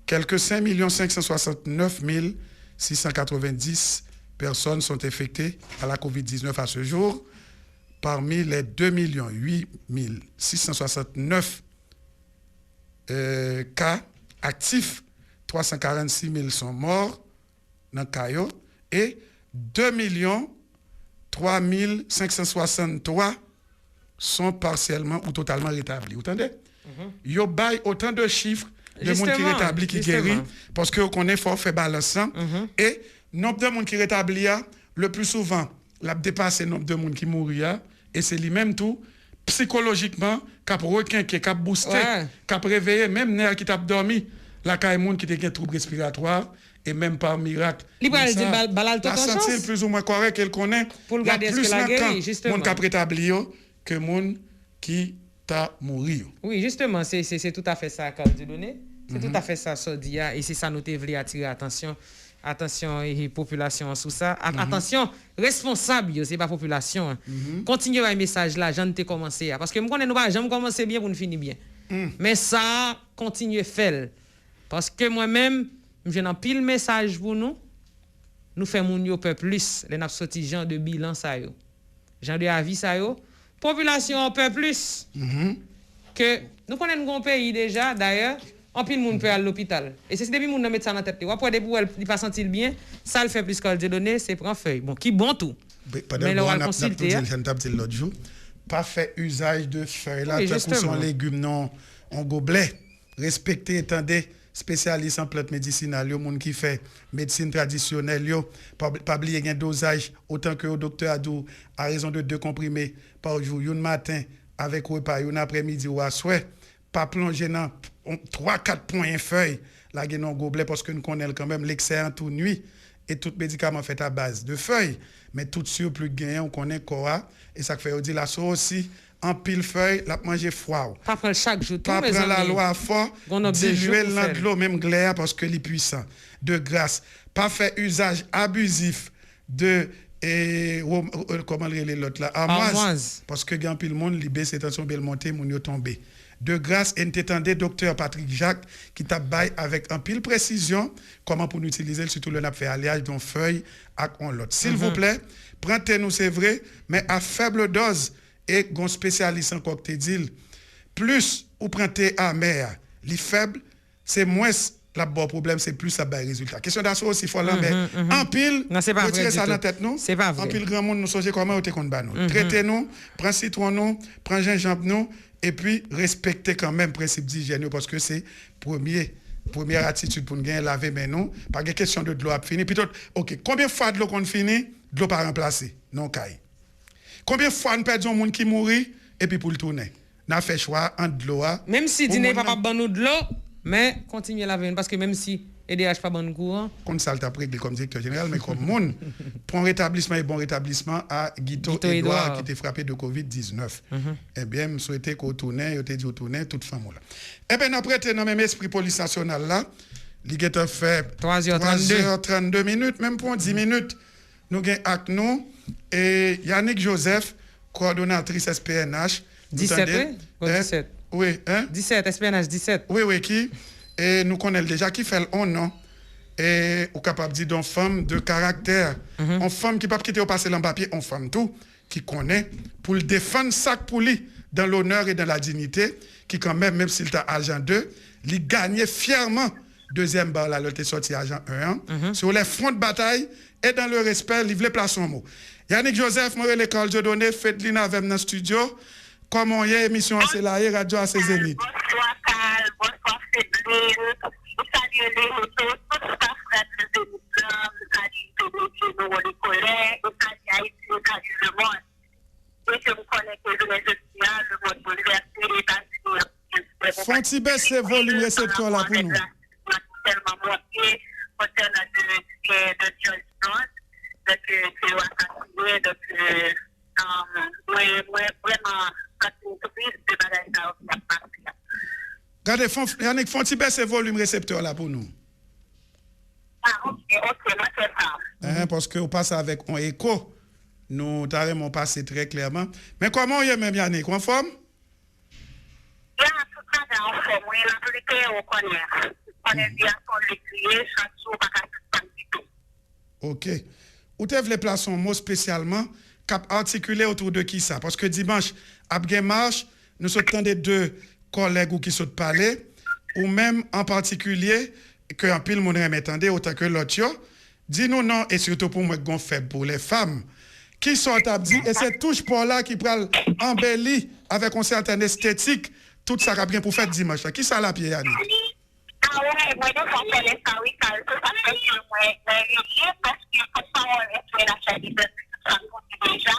Quelques 5 569 690 personnes sont infectées à la COVID-19 à ce jour. Parmi les 2 8 669 cas actifs, 346 000 sont morts dans le cas et 2 3 563 sont partiellement ou totalement rétablis. Vous entendez? Il y a autant de chiffres de monde qui rétablit, qui guérit, parce que qu'on est fort fait balance. Et nombre de monde qui rétablit, le plus souvent, l'a dépassé le nombre de monde qui mourit, et c'est lui-même tout, psychologiquement, cap requinquer, cap booster, cap réveiller, même nerf qui t'a dormi, la caille monde qui te trouble respiratoire, et même par miracle. Il va dire balal tout en chance. La santé plus ou moins correct qu'elle connaît. Pour le garder plus la guéri, justement. Monde qui a rétabli que monde qui t'a mouru. Oui, justement, c'est tout à fait ça qu'a donné. C'est tout à fait ça Sodia et c'est ça nous devons attirer attention et population sous ça. Attention, responsable, c'est pas population. Continuez un message là, j'en ai commencé parce que moi connais nous pas jamais commencer bien pour nous finir bien. Mais ça continue faire parce que moi-même j'ai un pile message pour nous. Nous faisons un peu plus, les n'a sorti genre de bilan ça yo. Genre de avis ça yo. Population un peu plus. Que nous connaissons un pays déjà d'ailleurs. En pile monde peut aller à l'hôpital. Et c'est depuis monde mettre ça dans tête. Ou après pour il pas sentir bien, ça le fait plus qu'elle te donner, c'est prend feuille. Bon, qui bon tout. Mais là on va consulter. L'autre jour, pas fait usage de feuilles là, tant que son légumes non en gobelet. Respecter attendez spécialiste en plantes médicinales, yo monde qui fait médecine traditionnelle yo, pas oublier un dosage autant que le docteur a dit à raison de 2 comprimés par jour, un matin avec repas, un après-midi ou à soir, pas plonger dans 3-4 points feuilles là gen non gobelet parce que nous connaissons quand même l'excès en toute nuit et tout médicament fait à base de feuilles, mais tout sur plus gain on connaît quoi et ça fait on dit la sauce aussi en pile feuille, la manger froid. Pas prendre chaque jour. Pas prendre la loi fort, diluer dans de l'eau, même glaire, parce que les puissants. De grâce. Pas faire usage abusif de, comment l'autre là, armoise. Parce que quand pile monde, libé, c'est tension belle montée, mon yo tombé. De grâce, et t'étendez docteur Patrick Jacques, qui t'a baillé avec un pile précision, comment pour nous utiliser, surtout le nap fait alliage dans feuille, avec on l'autre. S'il vous plaît, prenez-nous, c'est vrai, mais à faible dose, et un spécialiste en cocktail, plus ou prenez amer, les faibles, c'est moins la bon problème, c'est plus ça bail résultat. Question d'assaut aussi faut là mais en pile, retirer ça dans la tête nous. C'est pas vrai. En pile grand monde nous songer comment on te compte nous. Traitez nous, prends citron nous, prends gingembre nous et puis respectez quand même principe d'hygiène parce que c'est première attitude pour nous gagner laver mais nous, pas de question de l'eau à finir. Puis OK, combien de fois de l'eau qu'on finit, de l'eau pas remplacer non caille. Combien de fois nous perdons un monde qui mourit et puis pour le tourner. N'a fait choix entre de l'eau. Même si dîner pas ban nous de l'eau, mais continuez à laver parce que même si EDH pas bon courant. Comme ça t'a pris comme directeur général mais comme monde pour un rétablissement et bon rétablissement à Guito Edouard qui était frappé de Covid-19. Eh bien, je souhaitais qu'on tourne, il était dit tourner toute femme là. Eh bien après dans même esprit police nationale là, il a fait 3h32 minutes même pour 10 minutes. Nous avons avec nous et Yannick Joseph, coordonnatrice SPNH. 17, oui? 17. Oui, hein? 17, SPNH 17. Oui, qui? Et nous connaissons déjà qui fait le nom. Et ou capable de dire d'une femme de caractère. Une femme qui ne peut pas quitter au passé dans papier, une femme tout, qui connaît, pour le défendre ça pour lui, dans l'honneur et dans la dignité, qui quand même s'il est agent 2, il gagne fièrement. Deuxième barre, là, il est sorti agent 1. Sur les fronts de bataille et dans le respect, il voulait placer son mot. Yannick Joseph, moi, l'école de données, faites-le avec dans le studio. Comment y a émission à Célaïe, radio à Cézénith. Bonsoir, Carl. Bonsoir, Cédrine. Vous saluez les retours, tout ça, frère de Zénith, vous saluez les collègues, vous saluez Haïti, vous saluez le monde. Et je vous connais que je les soutiens, le monde bouleversé, les États-Unis. Font-ils baisser volume récepteur là pour nous? Tellement monté, concernant de John Jones, depuis c'est assassiné, depuis vraiment, quand une surprise de bagaille ça aussi a passé. Regardez, Yannick, font-ils baisser volume récepteur là pour nous? Ah, ok, moi c'est ça. Parce qu'on passe avec un écho. Nous t'avons passé très clairement. Mais comment y est même Yannick? En forme? Là, tout ça dans en forme, oui, la vérité, on connaît. On connaît bien son l'écrier, chaque jour, pas du tout. OK. Où t'es les placer un mot spécialement cap articulé autour de qui ça? Parce que dimanche, après marche, nous sommes des deux collègues ou qui sont parler, ou même en particulier, que un pile monde m'entendait autant que l'autre. Dis-nous non, et surtout pour moi, qu'on fait pour les femmes. Qui sont à dit, et c'est touche pour là qui prend embelli avec une certaine esthétique, tout ça qu'a bien pour faire dimanche. Qui ça la pied, Yannick? Ah ouais, moi, je connais ça, oui, ça fait que moi, parce que comme ça, on est la chaîne de ça déjà.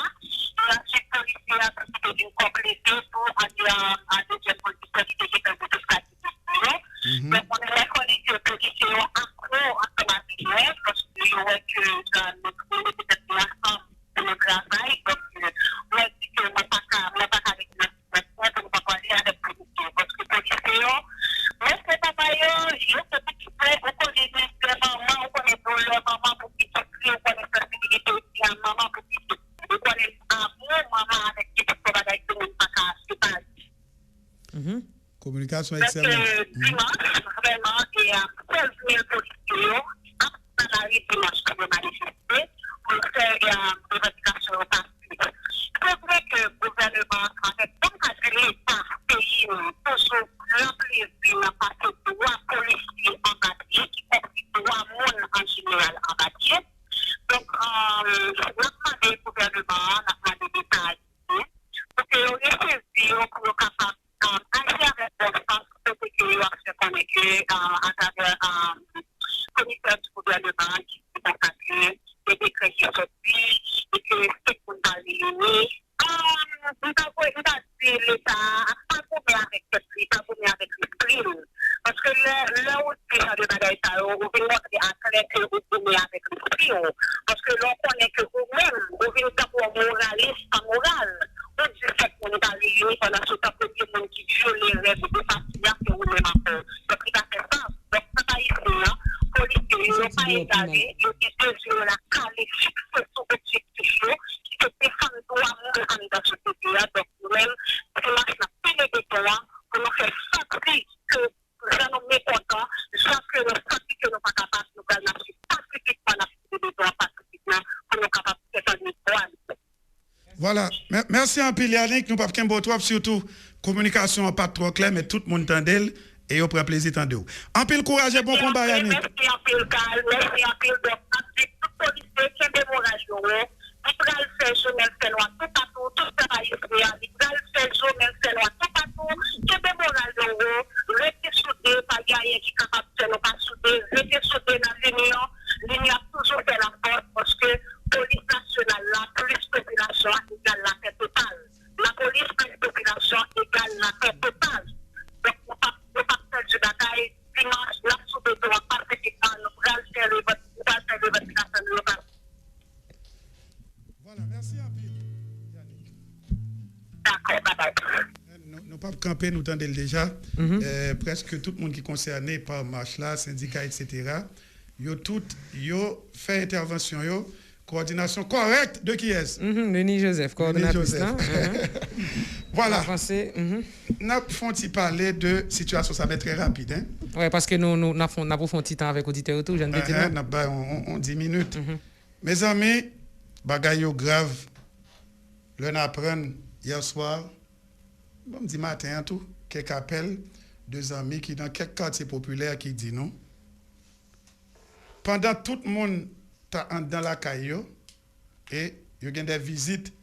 Ensuite, policier a profité d'une complété pour aller à deuxième policier qui était un peu de ce donc, on est reconnu que le policier est accro automatiquement parce que notre peut-être de le travail. Donc, on a dit que moi, pas avec notre pas parler avec le policier. Parce que le policier, moi, c'est pas pareil, je sais pas qui fait, on connaît les mamans, on connaît leur maman pour qui s'occupe, on connaît la sensibilité aussi à maman pour qui s'occupe. On connaît amour, maman avec qui se trouve avec tout le monde, c'est pas Communication donc, excellente. dimanche, vraiment, il y a 16 000 policiers dans la rue dimanche pour manifester pour faire des revendications pacifiques. C'est vrai que le gouvernement, en fait, comme l'État pays toujours remplir une partie de droits policiers en bâti, qui constitue droits monde en général en bâti. Donc, on a demandé au gouvernement, on a demandé l'État pour que l'on saisi, pour le capable agir avec bon sens, pour que l'on se connecte à travers le comité du gouvernement qui s'est consacré, les décrets qui sont sortis, et que c'est pour nous aligner. Nous avons dit l'État n'a pas goûté avec l'esprit, pas goûté avec l'esprit. Parce que là où c'est ça de bagaille, on veut montrer à clair que vous goûtez avec l'esprit. Parce que l'on connaît que vous-même, vous venez d'abord moraliste, pas moral. On dit que vous nous aligner pendant ce temps que tout le monde qui viole les règles de facilement que vous-même a peur. Donc, il a fait ça. Donc, ça va ici, policiers, ils n'ont pas étalé, ils ont dit la qualité, c'est son objectif, qui se défend droit dans ce pays-là. Donc, nous-mêmes, c'est là que nous avons des droits pour nous faire sentir que nous sommes mécontents, sans que nous sentions que nous ne sommes pas capables de nous faire pacifiquement, des droits pacifiquement, pour nous capables de faire des droits. Voilà. Merci en pile, Yannick. Nous ne pouvons pas trop, surtout, communication pas trop claire, mais tout le monde entend et on prend plaisir de vous. En pile courage et bon combat, Yannick. Merci en pile calme, merci en pile de tout policier qui est démorage. Il va le faire journée, c'est loin tout partout, tout travail est fait. Il va le faire journée, c'est loin tout partout, qui est démorage. Restez soudés, pas gagner qui est capable de faire nos pas soudés. Restez soudés dans l'union. L'union a toujours fait la force parce que la police nationale, la plus population égale la paix totale. La police plus population égale la paix totale. Donc, nous ne pas faire du bataille dimanche, la soudée doit parfaitement nous faire le revendication locale. Voilà, merci en pile, Yannick. D'accord, bye bye. Nous pas camper, nous tendons déjà. Presque tout le monde qui est concerné par marche là, syndicats, etc. Yo tout, yo fait intervention, yo coordination correcte de qui est-ce? Denis Joseph, coordinatrice. Voilà. Français. Nous avons parler de situation, ça va être très rapide. Hein? Oui, parce que nous avons fait un petit temps avec l'auditeur tout, j'en on 10 minutes. Mes amis, bagaille grave. L'on apprend hier soir, bon dit matin tout, quelques appels, deux amis qui dans quelques quartiers populaires qui disent non. Pendant tout le monde dans la caillou et il y a des visites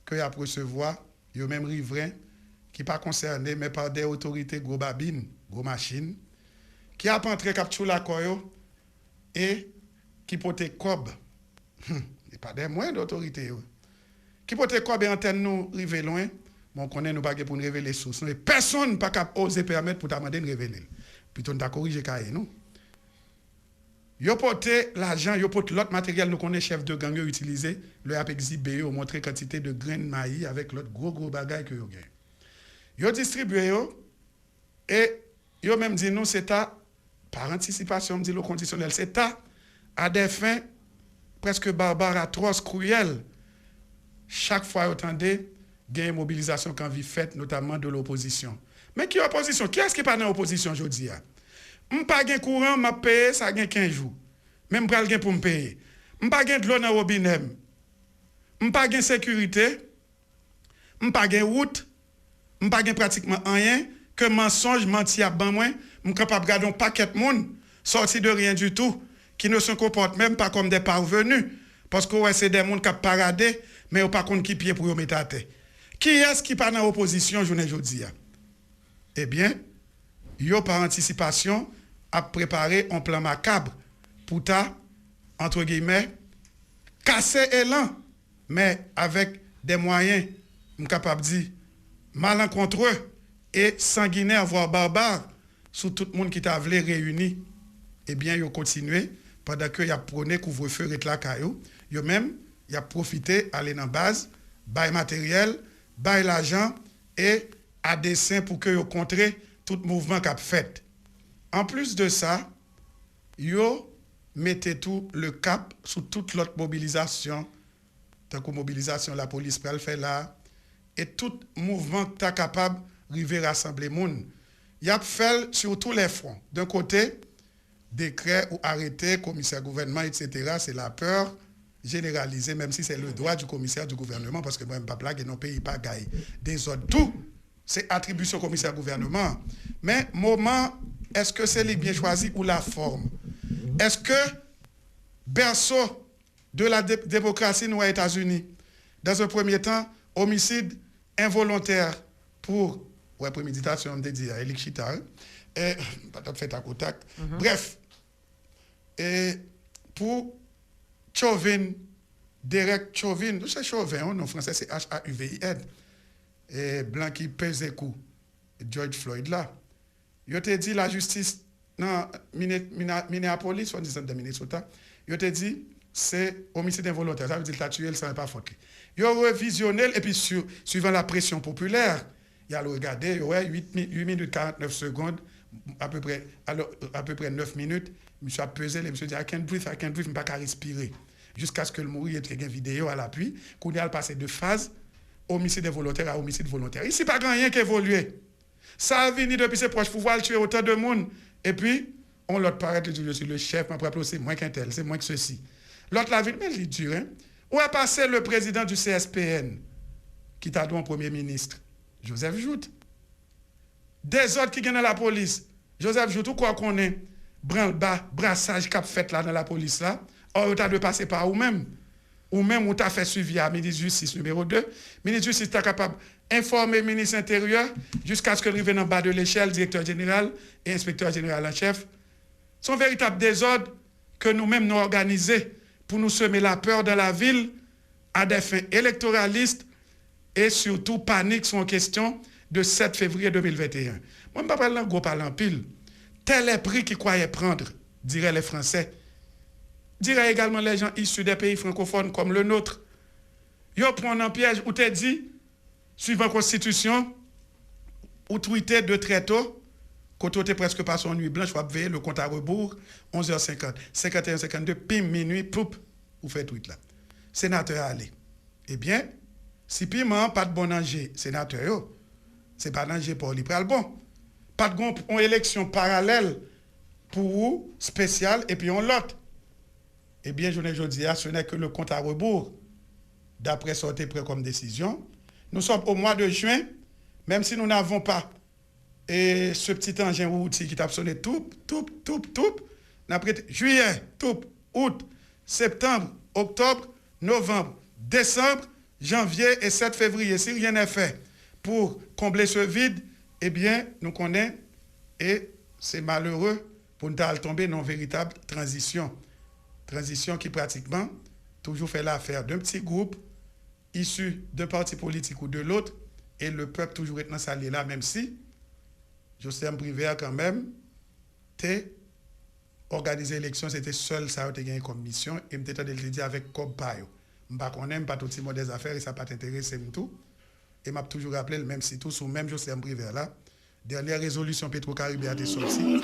que y a recevoir, il y a même riverains qui pas concernés mais par des autorités gros babines, gros machines qui a entré capture la coyo et qui porte cob. Et pas des moyens d'autorité. Qui porte cob et antenne nous rive loin, bon connaît nous pas pour nous révéler source. Et personne pas capable oser permettre pour demander de révéler. Plutôt t'a corriger cahier nous. Yo porté l'argent, yo porté l'autre matériel nous connaît chef de gang yo utilisé, le a exhibé yo montrer quantité de grains de maïs avec l'autre gros bagage que yo gagne. Yo distribué yo et Yo même dit nous c'est par anticipation, me dit le conditionnel, c'est à des fins presque barbares, atroces, cruelles. Chaque fois, vous entendez, il y a une mobilisation quand vous faites, notamment de l'opposition. Mais qui est opposition? Qui est-ce qui n'est pas dans l'opposition aujourd'hui? Je n'ai pas de courant, je paye, ça a 15 jours. Même pas de pour me payer. Je n'ai pas de l'eau dans le robinet. Je n'ai pas de sécurité. Je n'ai pas de route. Je n'ai pas de pratiquement rien. Que mensonge, menti à ban moi. Je suis capable de garder un paquet de monde sorti de rien du tout, qui ne se comportent même pas comme des parvenus. Parce que c'est des gens qui ont paradé, mais ils n'ont pas compte qui pied pour mettre à terre. Qui est-ce qui n'est pas dans l'opposition, je ne dis pas? Eh bien, yo par anticipation a préparé un plan macabre pour ta, entre guillemets, casser élan, mais avec des moyens, je suis capable de dire, malencontreux et sanguinaires, voire barbares, sur tout le monde qui t'a voulu réunir. Eh bien, yo continué pendant que y a prôné couvre-feu et la caillou, yo même y a profité aller dans base, bail matériel, bail l'argent et à dessein pour que yo contrer tout mouvement qu'a fait. En plus de ça, yo mettez tout le cap sur toute l'autre mobilisation, tant que mobilisation la police peut le faire là, et tout mouvement que tu es capable de rassembler monde. Y a fait sur tous les fronts. D'un côté, décret ou arrêté, commissaire gouvernement, etc., c'est la peur généralisée, même si c'est le droit du commissaire du gouvernement, parce que moi, je ne pas blague, non pays pas gagne. Des autres, tout, c'est attribution au commissaire gouvernement. Mais, moment, est-ce que c'est les bien choisi ou la forme? Est-ce que berceau de la démocratie nous aux États-Unis, dans un premier temps, homicide involontaire pour préméditation, on dit à Elik Chita, pas fait à contact. Bref, et pour Chauvin, Derek Chauvin, c'est Chauvin, en français c'est H-A-U-V-I-N, et blanc qui pèse coup, George Floyd là. Il te dit la justice dans Minneapolis, on dit de Minnesota, il te dit c'est homicide involontaire, ça veut dire que tu as tué, ça n'est pas faute. Il a revisionné, et puis suivant la pression populaire, il a regardé, 8 minutes 49 secondes, à peu près 9 minutes, monsieur a pesé, monsieur dit, I can't breathe, je ne peux pas respirer. Jusqu'à ce que le mourir ait une vidéo à l'appui, qu'on a passé de phase homicide involontaire à homicide volontaire. Ici, pas grand rien qui évolue. Ça a venu depuis ses proches pouvoirs, tuer autant de monde. Et puis, on l'autre paraît, je suis le chef, mais après, c'est moins qu'un tel, c'est moins que ceci. L'autre la ville, mais il est dur, hein? Où est passé le président du CSPN, qui t'a donné un premier ministre? Joseph Jout. Des autres qui viennent dans la police. Joseph Jout, ou quoi qu'on est, branle-bas, brassage qu'a fait là dans la police là, or, tu as de passer par vous-même. Ou même, ou tu as fait suivi à ministre de Justice numéro 2. Ministre de Justice, tu es capable d'informer le ministre intérieur jusqu'à ce que arrive en bas de l'échelle, directeur général et inspecteur général en chef. Ce sont véritables désordres que nous-mêmes nous organisons pour nous semer la peur dans la ville à des fins électoralistes et surtout panique sur une question de 7 février 2021. Moi, je ne parle pas de gros parlant pile. Tel est le prix qu'ils croyaient prendre, diraient les Français. Diraient également les gens issus des pays francophones comme le nôtre. Ils prennent un piège où tu dit, suivant la Constitution, ou tweeté de très tôt, quand tu n'es presque pas son nuit blanche, tu vas veiller le compte à rebours, 11h50, 51h52, pim, minuit, poup, ou fait tweet là. Sénateur allez. Eh bien, si piment, pas de bon danger, sénateur, c'est pas danger pour lui. Pral bon. Pas de bon élection parallèle pour vous, spéciale, et puis on l'autre. Eh bien, je ne dis pas, ce n'est que le compte à rebours, d'après sortir prêt comme décision. Nous sommes au mois de juin, même si nous n'avons pas et ce petit engin ou outil qui t'a sonné tout, juillet, tout, août, septembre, octobre, novembre, décembre, janvier et 7 février. Si rien n'est fait pour combler ce vide, eh bien, nous connaissons et c'est malheureux pour nous tomber dans une véritable transition. Transition qui pratiquement toujours fait l'affaire d'un petit groupe issu d'un parti politique ou de l'autre et le peuple toujours est dans sa là, même si Joseph Privé a quand même organisé l'élection, c'était seul ça a été gagné comme mission et me t'ai dit avec comme payo. M'pas connaît pas tout petit mot des affaires et ça pas t'intéresser tout et m'a toujours rappelé même si tout sous même Joseph Privé là Dernière résolution Petro-Caribé a été sortie.